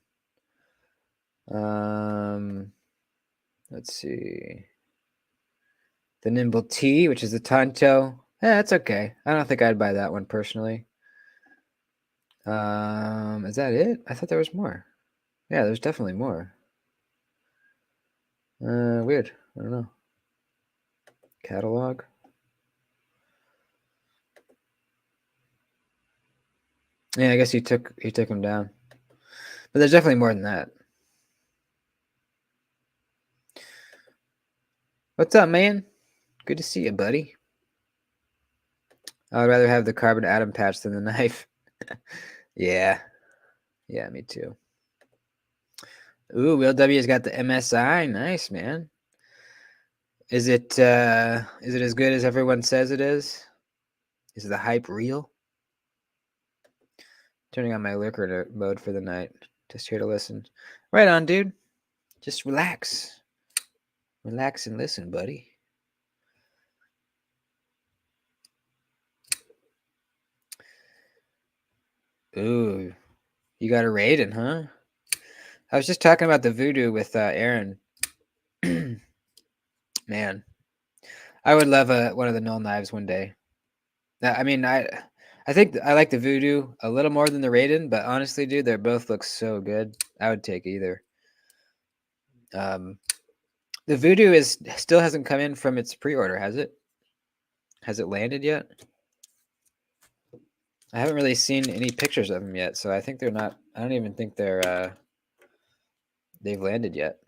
Let's see. The Nimble T, which is the Tonto. Yeah, that's okay. I don't think I'd buy that one personally. Is that it? I thought there was more. Yeah, there's definitely more. Weird. I don't know. Catalog. Yeah, I guess he took him down. But there's definitely more than that. What's up, man? Good to see you, buddy. I'd rather have the carbon atom patch than the knife. Yeah. Yeah, me too. Ooh, Will W's got the MSI. Nice, man. Is it as good as everyone says it is? Is the hype real? Turning on my lurker mode for the night. Just here to listen. Right on, dude. Just relax. Relax and listen, buddy. Ooh, you got a Raiden, huh? I was just talking about the Voodoo with Aaron. Man, I would love one of the Null knives one day. I mean, I think I like the Voodoo a little more than the Raiden, but honestly, dude, they both look so good. I would take either. The Voodoo still hasn't come in from its pre-order, has it? Has it landed yet? I haven't really seen any pictures of them yet, so I think they're not. I don't even think they've landed yet.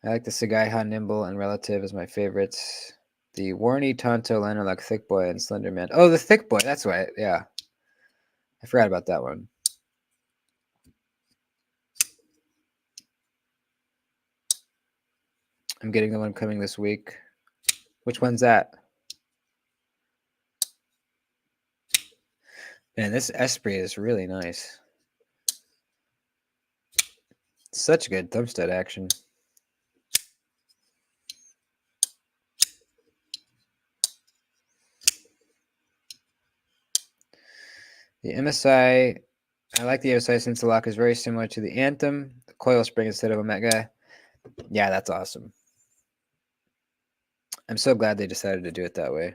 I like the Sagaiha Nimble and Relative as my favorites. The Warney, Tonto, Lanarlock, Thick Boy, and Slenderman. Oh, the Thick Boy. That's right. Yeah. I forgot about that one. I'm getting the one coming this week. Which one's that? Man, this Esprit is really nice. Such good thumbstud action. The MSI, I like the MSI since the lock is very similar to the Anthem. The coil spring instead of Omega. Yeah, that's awesome. I'm so glad they decided to do it that way.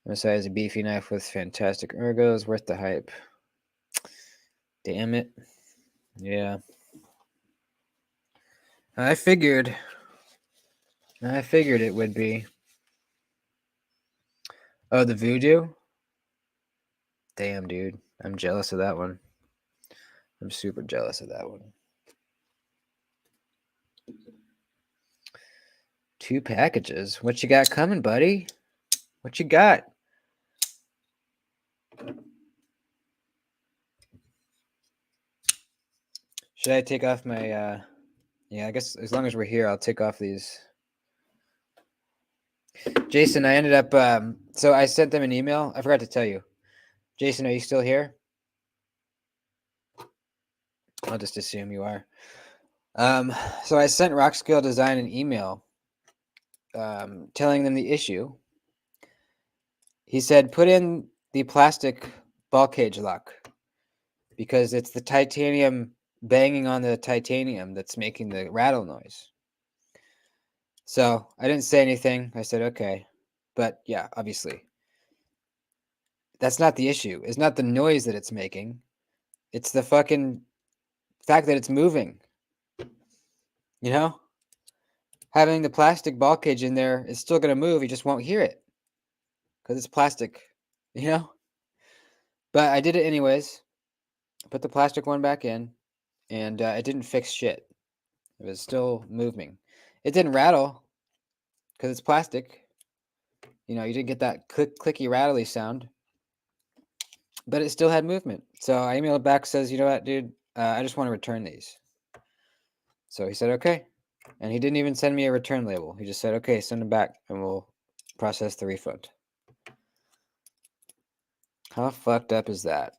MSI is a beefy knife with fantastic ergos, worth the hype. Damn it. Yeah. I figured it would be. Oh, the Voodoo? Damn, dude. I'm jealous of that one. I'm super jealous of that one. 2 packages. What you got coming, buddy? What you got? Should I take off my, yeah, I guess as long as we're here, I'll take off these. Jason, I ended up, so I sent them an email. I forgot to tell you. Jason, are you still here? I'll just assume you are. So I sent Rockscale Design an email telling them the issue. He said, put in the plastic ball cage lock because it's the titanium banging on the titanium that's making the rattle noise. So I didn't say anything. I said, okay. But yeah, obviously, that's not the issue. It's not the noise that it's making. It's the fucking fact that it's moving. You know? Having the plastic ball cage in there is still going to move. You just won't hear it because it's plastic, you know? But I did it anyways. Put the plastic one back in, and it didn't fix shit. It was still moving. It didn't rattle because it's plastic. You know, you didn't get that clicky, rattly sound, but it still had movement. So I emailed back, says, you know what, dude, I just want to return these. So he said, okay. And he didn't even send me a return label. He just said, okay, send them back and we'll process the refund. How fucked up is that?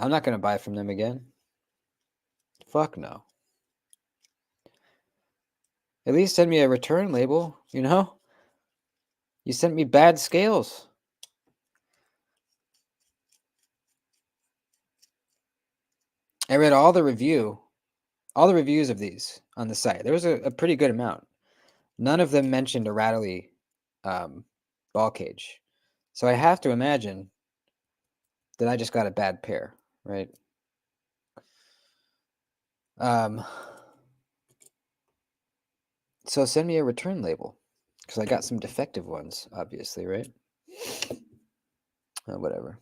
I'm not going to buy from them again. Fuck no. At least send me a return label, you know? You sent me bad scales. I read all the reviews of these on the site. There was a pretty good amount. None of them mentioned a rattly ball cage. So I have to imagine that I just got a bad pair, right? So send me a return label because I got some defective ones, obviously, right? Whatever.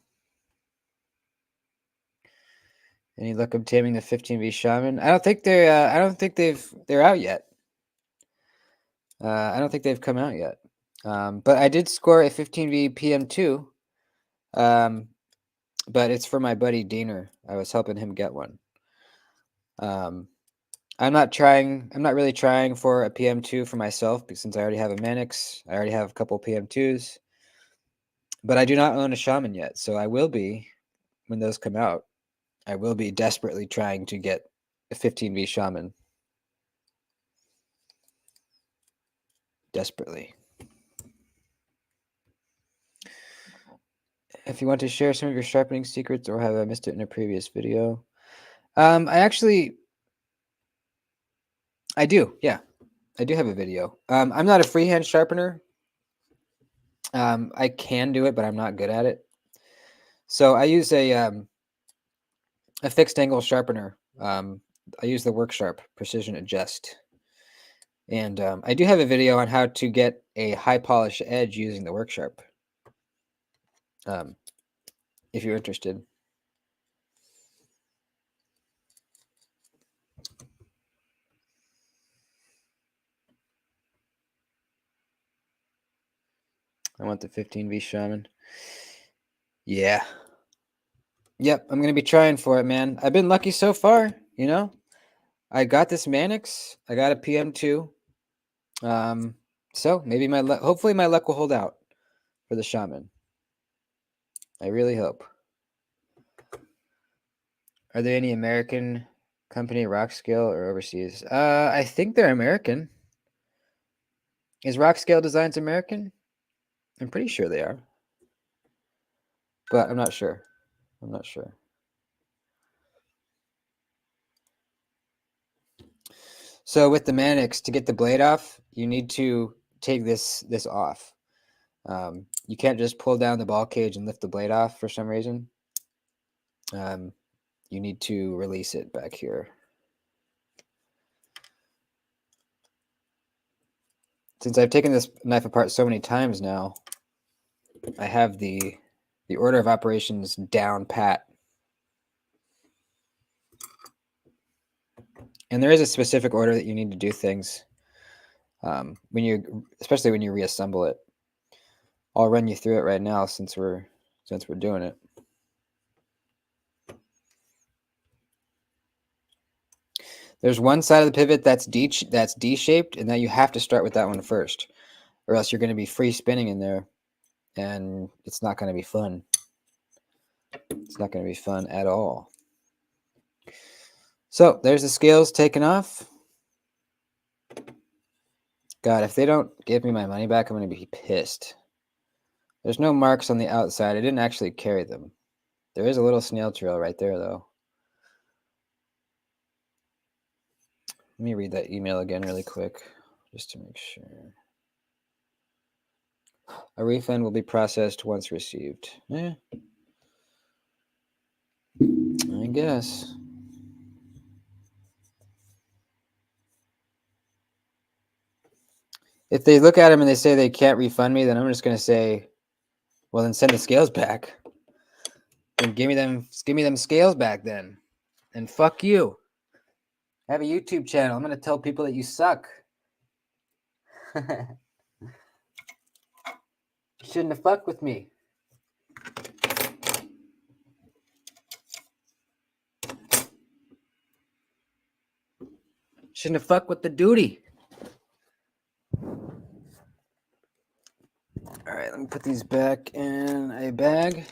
Any luck obtaining the 15V Shaman? I don't think they're out yet. I don't think they've come out yet. But I did score a 15V PM2. But it's for my buddy Diener. I was helping him get one. I'm not really trying for a PM2 for myself because since I already have a Manix, I already have a couple PM2s. But I do not own a Shaman yet, so I will be when those come out. I will be desperately trying to get a 15V Shaman. Desperately. If you want to share some of your sharpening secrets or have I missed it in a previous video? I do, yeah. I do have a video. I'm not a freehand sharpener. I can do it, but I'm not good at it. So I use a fixed angle sharpener. I use the WorkSharp Precision Adjust. And I do have a video on how to get a high polish edge using the WorkSharp. If you're interested. I want the 15V Shaman. Yeah. Yep, I'm going to be trying for it, man. I've been lucky so far, you know? I got this Manix. I got a PM2. So maybe hopefully my luck will hold out for the Shaman. I really hope. Are there any American company Rockscale or overseas? I think they're American. Is Rockscale Designs American? I'm pretty sure they are. But I'm not sure. I'm not sure. So with the Manix, to get the blade off, you need to take this off. You can't just pull down the ball cage and lift the blade off for some reason. You need to release it back here. Since I've taken this knife apart so many times now, I have the order of operations down pat. And there is a specific order that you need to do things especially when you reassemble it. I'll run you through it right now since we're doing it. There's one side of the pivot that's D-shaped, and now you have to start with that one first, or else you're going to be free spinning in there, and it's not going to be fun. It's not going to be fun at all. So there's the scales taken off. God, if they don't give me my money back, I'm going to be pissed. There's no marks on the outside. I didn't actually carry them. There is a little snail trail right there, though. Let me read that email again really quick, just to make sure. A refund will be processed once received. I guess. If they look at them and they say they can't refund me, then I'm just going to say, well, then send the scales back. And give me them scales back then. And fuck you. I have a YouTube channel. I'm going to tell people that you suck. Shouldn't have fucked with me. Shouldn't have fucked with the duty. All right, let me put these back in a bag.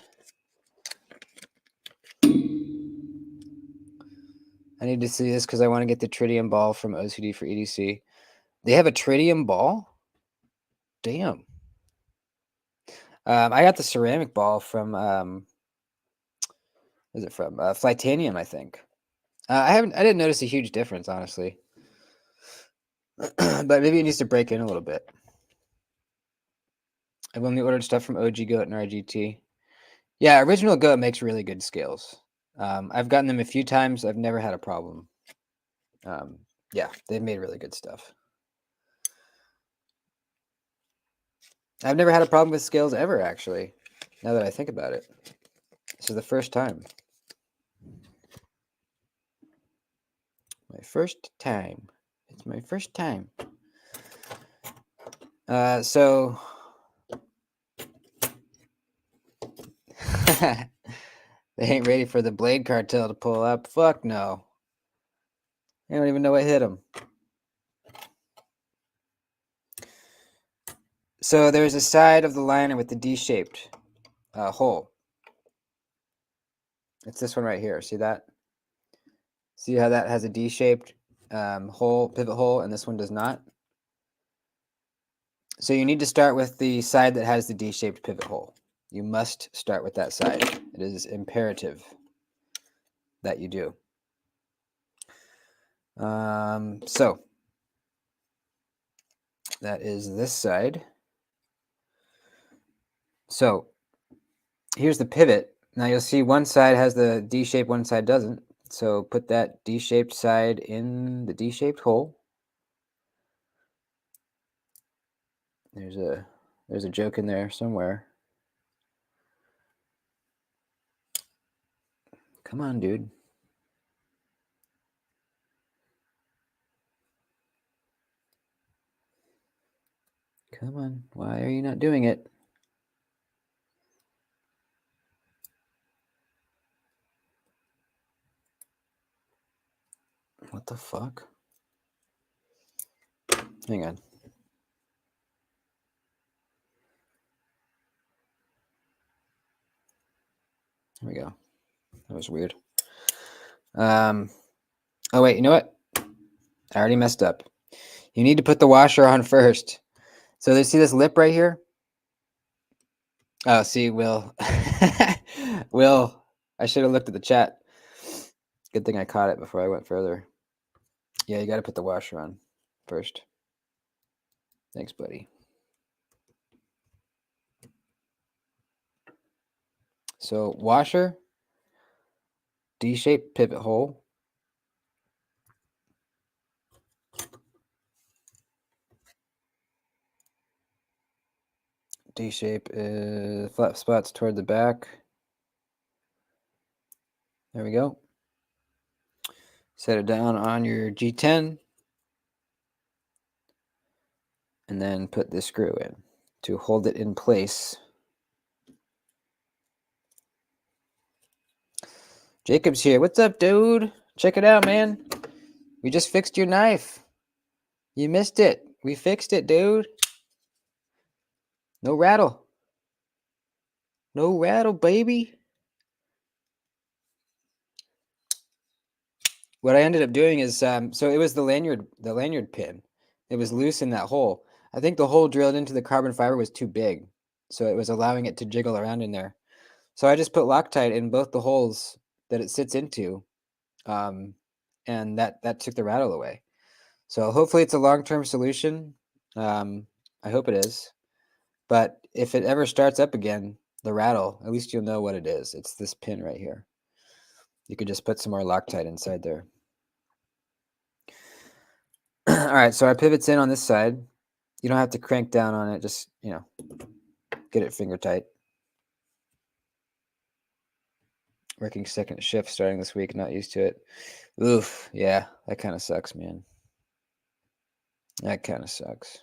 I need to see this because I want to get the tritium ball from OCD for EDC. They have a tritium ball? Damn. I got the ceramic ball from, where's it from? Flytanium, I think. I didn't notice a huge difference, honestly. But maybe it needs to break in a little bit. I've only ordered stuff from OG Goat and RGT. Yeah, Original Goat makes really good scales. I've gotten them a few times. I've never had a problem. Yeah, they've made really good stuff. I've never had a problem with scales ever, actually, now that I think about it. This is the first time. My first time. It's my first time. So... They ain't ready for the Blade Cartel to pull up. Fuck no. They don't even know what hit them. So there's a side of the liner with the D-shaped hole. It's this one right here. See that? See how that has a D-shaped hole, pivot hole, and this one does not? So you need to start with the side that has the D-shaped pivot hole. You must start with that side. It is imperative that you do. So that is this side. So here's the pivot. Now you'll see one side has the D shape, one side doesn't. So put that D-shaped side in the D-shaped hole. There's a joke in there somewhere. Come on, dude. Come on. Why are you not doing it? What the fuck? Hang on. There we go. That was weird. Oh, wait. You know what? I already messed up. You need to put the washer on first. So they see this lip right here? Oh, see, Will. Will, I should have looked at the chat. Good thing I caught it before I went further. Yeah, you got to put the washer on first. Thanks, buddy. So washer, D-shaped pivot hole. D-shape flat spots toward the back. There we go. Set it down on your G10. And then put the screw in to hold it in place. Jacob's here. What's up, dude? Check it out, man. We just fixed your knife. You missed it. We fixed it, dude. No rattle. No rattle, baby. What I ended up doing is, so it was the lanyard pin. It was loose in that hole. I think the hole drilled into the carbon fiber was too big, so it was allowing it to jiggle around in there. So I just put Loctite in both the holes that it sits into, and that took the rattle away. So hopefully it's a long-term solution. I hope it is. But if it ever starts up again, the rattle, at least you'll know what it is. It's this pin right here. You could just put some more Loctite inside there. All right, so our pivot's in on this side. You don't have to crank down on it. Just, get it finger tight. Working second shift starting this week, not used to it. Oof, yeah, that kind of sucks, man. That kind of sucks.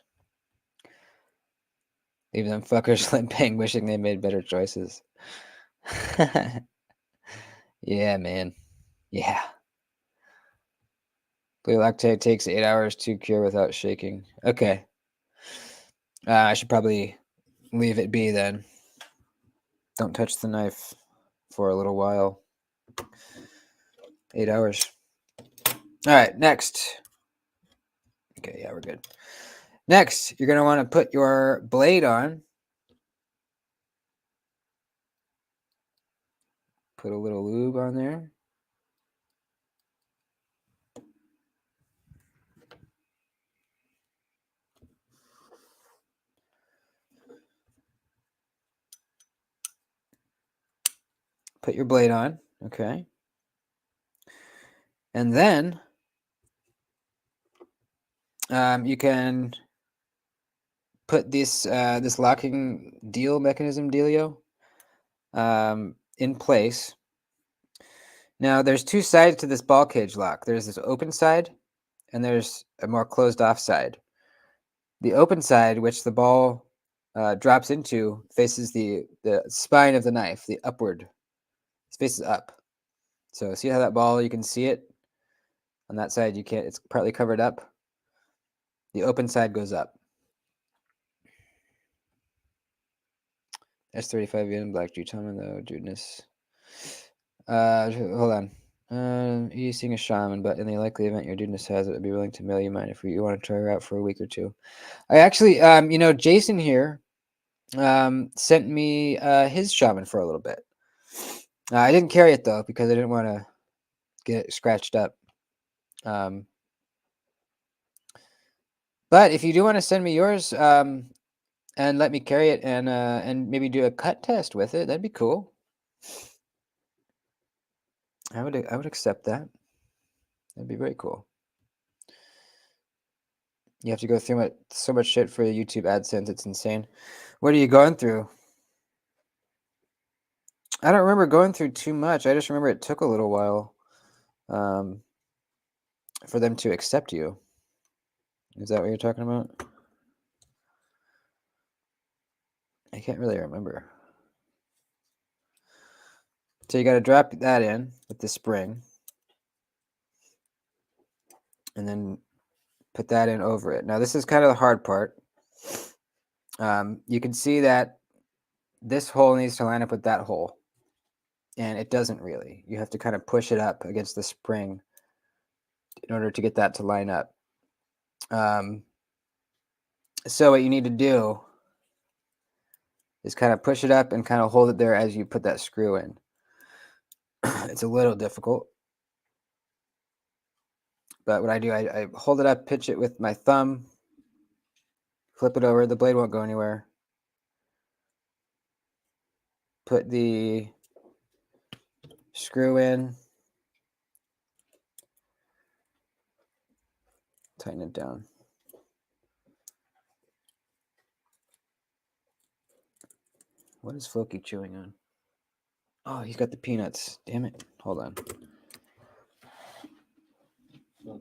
Even them fuckers limping, wishing they made better choices. Yeah, man. Yeah. Blue lactate takes 8 hours to cure without shaking. Okay. I should probably leave it be then. Don't touch the knife for a little while. 8 hours. All right, next. Okay, yeah, we're good. Next, you're going to want to put your blade on. Put a little lube on there. Put your blade on, okay? And then you can put this locking mechanism dealio in place. Now, there's two sides to this ball cage lock. There's this open side, and there's a more closed off side. The open side, which the ball drops into, faces the spine of the knife, the upward. It faces up. So see how that ball, you can see it? On that side, you can't. It's partly covered up. The open side goes up. S35 in Black Jutama though, Judeness. Hold on. Using a shaman, but in the likely event your Judeness has it, I'd be willing to mail you mine if you want to try her out for a week or two. I actually, Jason here sent me his shaman for a little bit. I didn't carry it though because I didn't want to get it scratched up. But if you do want to send me yours, and let me carry it and maybe do a cut test with it, that'd be cool. I would accept that. That'd be very cool. You have to go through so much shit for YouTube AdSense. It's insane. What are you going through? I don't remember going through too much. I just remember it took a little while for them to accept you. Is that what you're talking about? I can't really remember. So you got to drop that in with the spring. And then put that in over it. Now, this is kind of the hard part. You can see that this hole needs to line up with that hole. And it doesn't really. You have to kind of push it up against the spring in order to get that to line up. So what you need to do is kind of push it up and kind of hold it there as you put that screw in. It's a little difficult. But what I do, I hold it up, pitch it with my thumb, flip it over. The blade won't go anywhere. Put the screw in. Tighten it down. What is Floki chewing on? Oh, he's got the peanuts. Damn it. Hold on.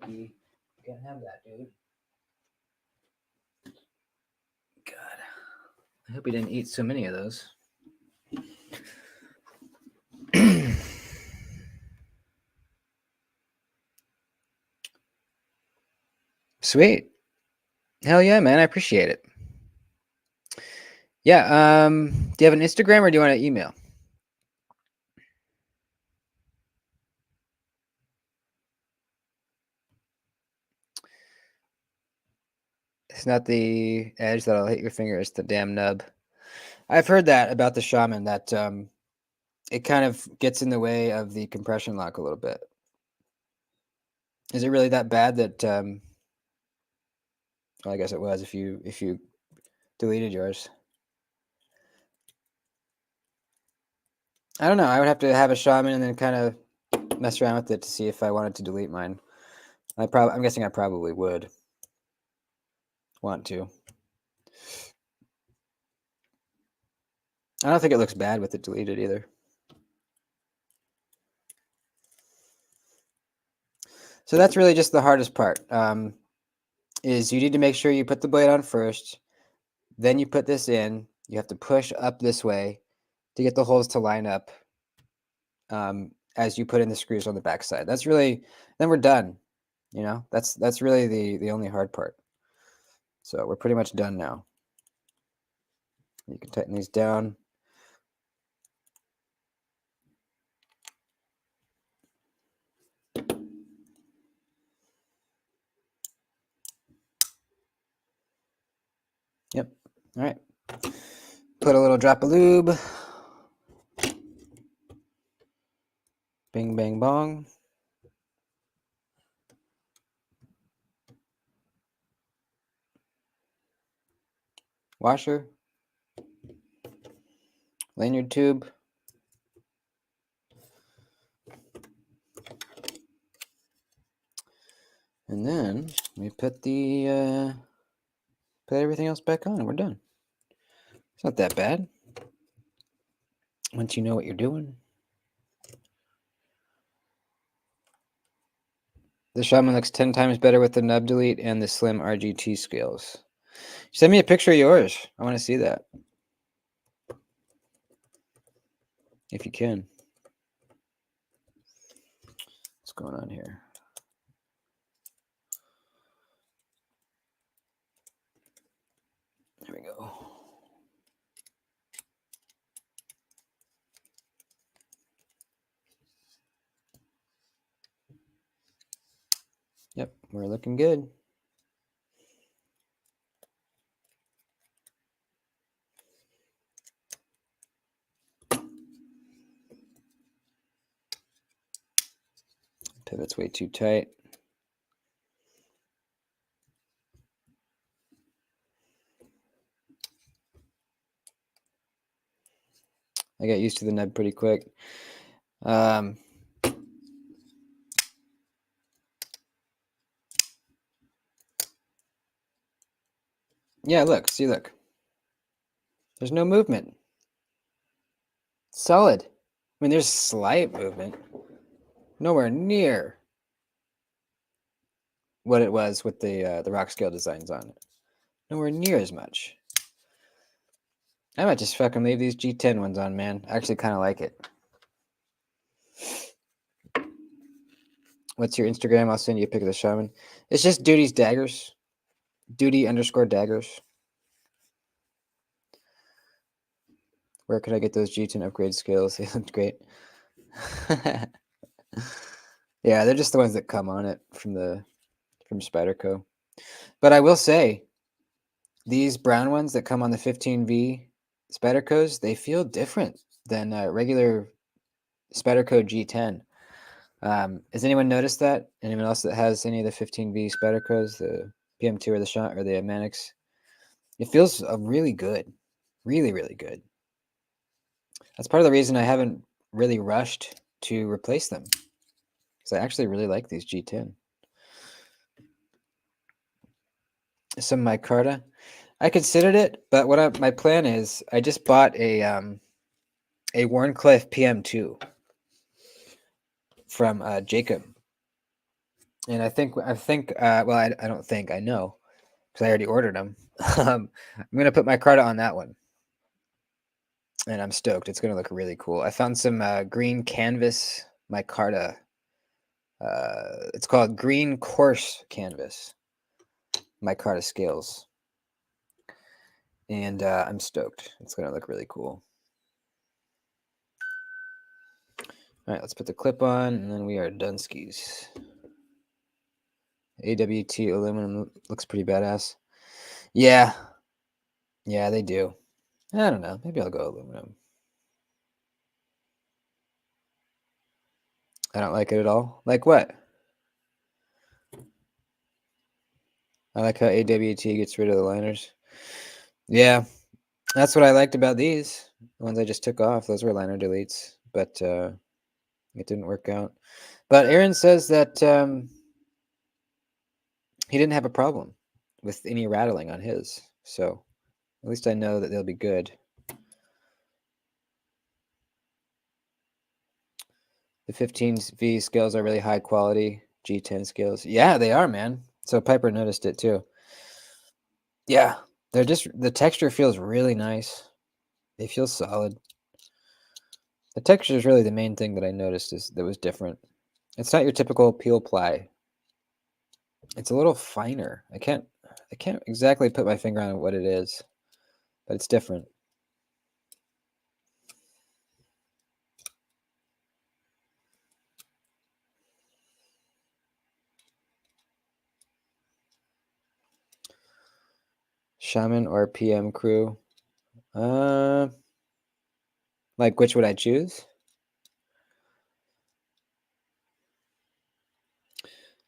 Mikey. Can't have that, dude. God. I hope he didn't eat so many of those. Sweet. Hell yeah, man. I appreciate it. Yeah. Do you have an Instagram or do you want to email? It's not the edge that'll hit your finger. It's the damn nub. I've heard that about the Shaman, that it kind of gets in the way of the compression lock a little bit. Is it really that bad that? Well, I guess it was if you deleted yours. I don't know. I would have to have a Shaman and then kind of mess around with it to see if I wanted to delete mine. I'm guessing I probably would want to. I don't think it looks bad with it deleted either. So that's really just the hardest part. Is you need to make sure you put the blade on first, then you put this in. You have to push up this way to get the holes to line up as you put in the screws on the back side. That's really, then we're done. You know, that's really the only hard part. So we're pretty much done now. You can tighten these down. Yep. All right. Put a little drop of lube. Bing, bang, bong. Washer. Lanyard tube. And then we put the put everything else back on and we're done. It's not that bad once you know what you're doing. The Shaman looks 10 times better with the nub delete and the slim RGT scales. Send me a picture of yours. I want to see that. If you can. What's going on here? There we go. Yep, we're looking good. Pivot's way too tight. I got used to the nub pretty quick. Yeah, look. See, look. There's no movement. Solid. I mean, there's slight movement. Nowhere near what it was with the rock scale designs on it. Nowhere near as much. I might just fucking leave these G10 ones on, man. I actually kind of like it. What's your Instagram? I'll send you a pic of the Shaman. It's just Duty's Daggers. Duty_daggers. Where could I get those G10 upgrade scales? They looked great. Yeah, they're just the ones that come on it from Spyderco. But I will say, these brown ones that come on the 15V Spydercos, they feel different than regular Spyderco G10. Has anyone noticed that? Anyone else that has any of the 15V Spydercos, the PM2 or the Manix? It feels really good. Really, really good. That's part of the reason I haven't really rushed to replace them, because I actually really like these G10. Some micarta. I considered it, but my plan is, I just bought a Wharncliffe PM2 from Jacob. And I think, well, I don't think, I know, because I already ordered them. I'm going to put micarta on that one. And I'm stoked. It's going to look really cool. I found some green canvas micarta. It's called green coarse canvas micarta scales. And I'm stoked. It's going to look really cool. All right, let's put the clip on, and then we are done skis. AWT aluminum looks pretty badass. Yeah. Yeah, they do. I don't know. Maybe I'll go aluminum. I don't like it at all. Like what? I like how AWT gets rid of the liners. Yeah, that's what I liked about these. The ones I just took off, those were liner deletes, but it didn't work out. But Aaron says that he didn't have a problem with any rattling on his. So at least I know that they'll be good. The 15V scales are really high quality. G10 scales. Yeah, they are, man. So Piper noticed it too. Yeah, they're just, the texture feels really nice. They feel solid. The texture is really the main thing that I noticed that was different. It's not your typical peel ply. It's a little finer. I can't exactly put my finger on what it is, but it's different. Shaman or PM crew? Like which would I choose?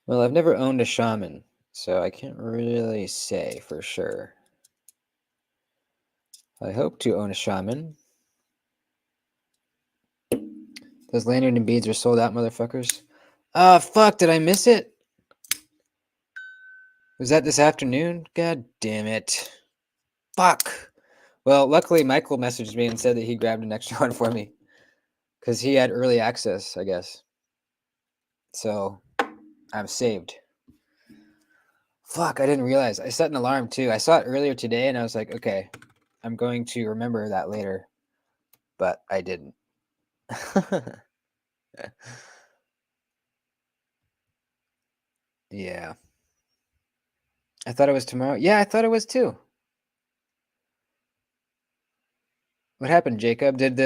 Well, I've never owned a Shaman, so I can't really say for sure. I hope to own a Shaman. Those lanyard and beads are sold out, motherfuckers. Fuck, did I miss it? Was that this afternoon? God damn it. Fuck. Well, luckily Michael messaged me and said that he grabbed an extra one for me. Because he had early access, I guess. So, I'm saved. Fuck, I didn't realize. I set an alarm too. I saw it earlier today and I was like, okay, I'm going to remember that later. But I didn't. Yeah. I thought it was tomorrow. Yeah, I thought it was too. What happened, Jacob? Did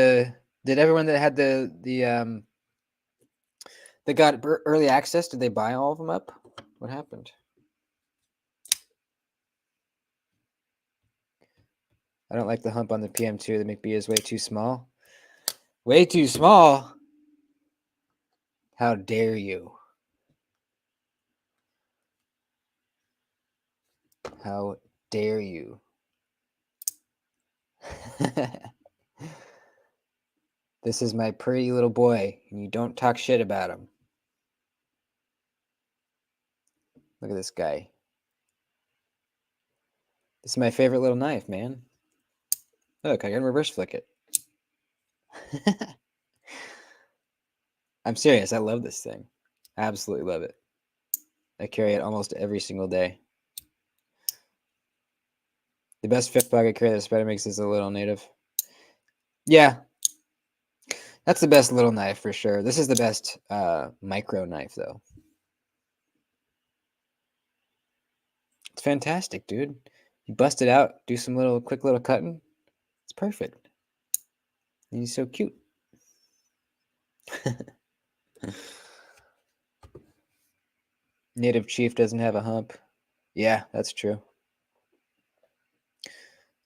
everyone that had that got early access, did they buy all of them up? What happened? I don't like the hump on the PM2. The McBee is way too small. Way too small? How dare you? How dare you? This is my pretty little boy, and you don't talk shit about him. Look at this guy. This is my favorite little knife, man. Look, I can reverse flick it. I'm serious. I love this thing. I absolutely love it. I carry it almost every single day. The best fifth pocket carry that Spider makes is a little native. Yeah. That's the best little knife for sure. This is the best micro knife, though. It's fantastic, dude. You bust it out, do some quick little cutting. It's perfect. And he's so cute. Native Chief doesn't have a hump. Yeah, that's true.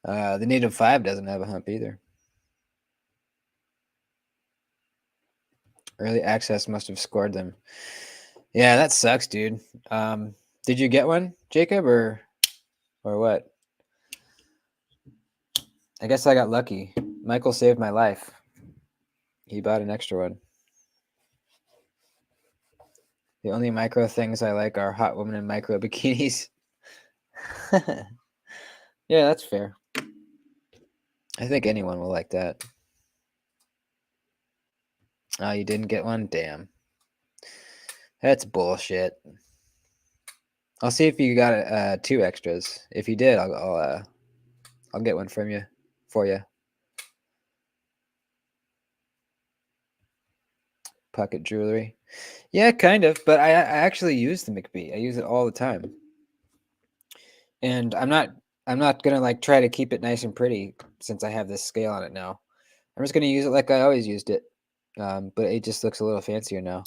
The Native 5 doesn't have a hump either. Early access must have scored them. Yeah, that sucks, dude. Did you get one, Jacob, or what? I guess I got lucky. Michael saved my life. He bought an extra one. The only micro things I like are hot women in micro bikinis. Yeah, that's fair. I think anyone will like that. Oh, you didn't get one? Damn. That's bullshit. I'll see if you got 2 extras. If you did, I'll get one from you for you. Pocket jewelry. Yeah, kind of, but I actually use the McBee. I use it all the time. And I'm not gonna like try to keep it nice and pretty since I have this scale on it now. I'm just gonna use it like I always used it. But it just looks a little fancier now.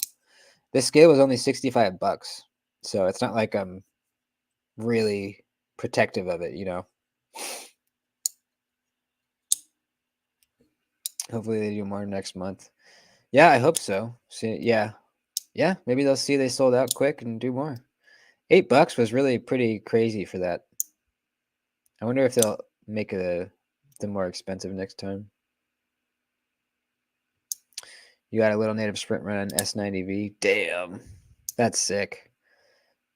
This scale was only $65, so it's not like I'm really protective of it, you know. Hopefully they do more next month. Yeah, I hope so. See, yeah, maybe they'll see they sold out quick and do more. $8 was really pretty crazy for that. I wonder if they'll make them more expensive next time. You got a little native sprint run S90V. Damn, that's sick.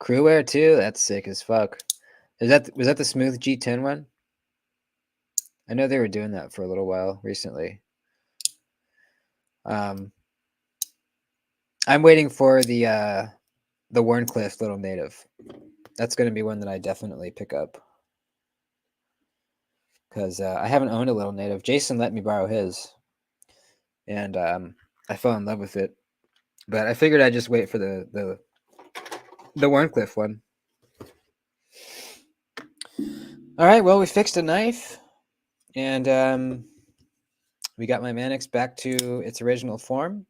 Crewwear too. That's sick as fuck. Was that the smooth G10 one? I know they were doing that for a little while recently. I'm waiting for the Wharncliffe little native. That's going to be one that I definitely pick up because I haven't owned a little native. Jason let me borrow his, and I fell in love with it. But I figured I'd just wait for the Wharncliffe one. All right, well, we fixed a knife, and we got my Mannix back to its original form.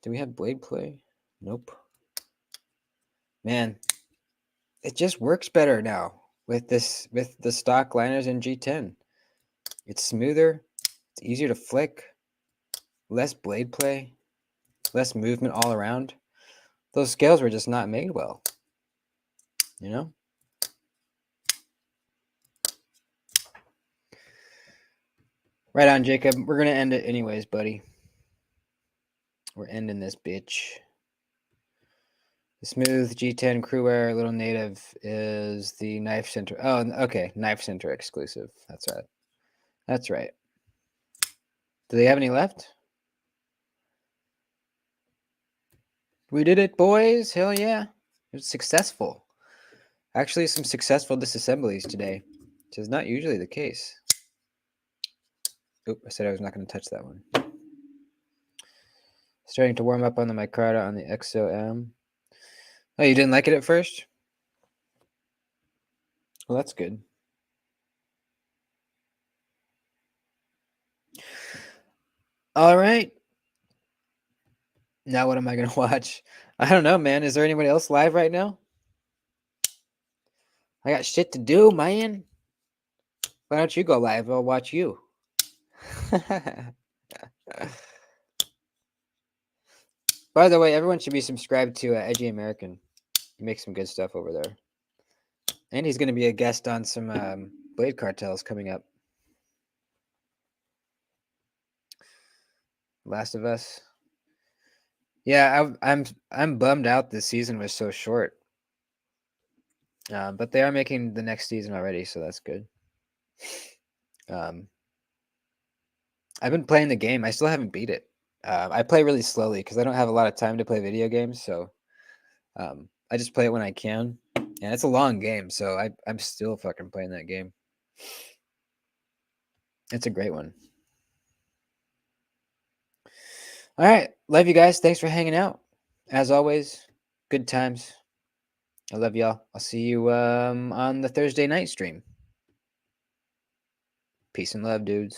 Do we have blade play? Nope. Man, it just works better now with the stock liners in G10. It's smoother, it's easier to flick, less blade play, less movement all around. Those scales were just not made well, you know? Right on, Jacob. We're going to end it anyways, buddy. We're ending this bitch. The smooth G10 Crewwear Little Native is the Knife Center. Oh, okay. Knife Center exclusive. That's right. That's right. Do they have any left? We did it, boys. Hell yeah. It was successful. Actually, some successful disassemblies today, which is not usually the case. Oop, I said I was not going to touch that one. Starting to warm up on the micarta on the XOM. Oh, you didn't like it at first? Well, that's good. All right. Now what am I going to watch? I don't know, man. Is there anybody else live right now? I got shit to do, man. Why don't you go live? I'll watch you. By the way, everyone should be subscribed to Edgy American. He makes some good stuff over there. And he's going to be a guest on some Blade Cartels coming up. Last of Us. Yeah, I'm bummed out this season was so short. But they are making the next season already, so that's good. I've been playing the game. I still haven't beat it. I play really slowly because I don't have a lot of time to play video games, so I just play it when I can. And it's a long game, so I'm still fucking playing that game. It's a great one. All right. Love you guys. Thanks for hanging out. As always, good times. I love y'all. I'll see you on the Thursday night stream. Peace and love, dudes.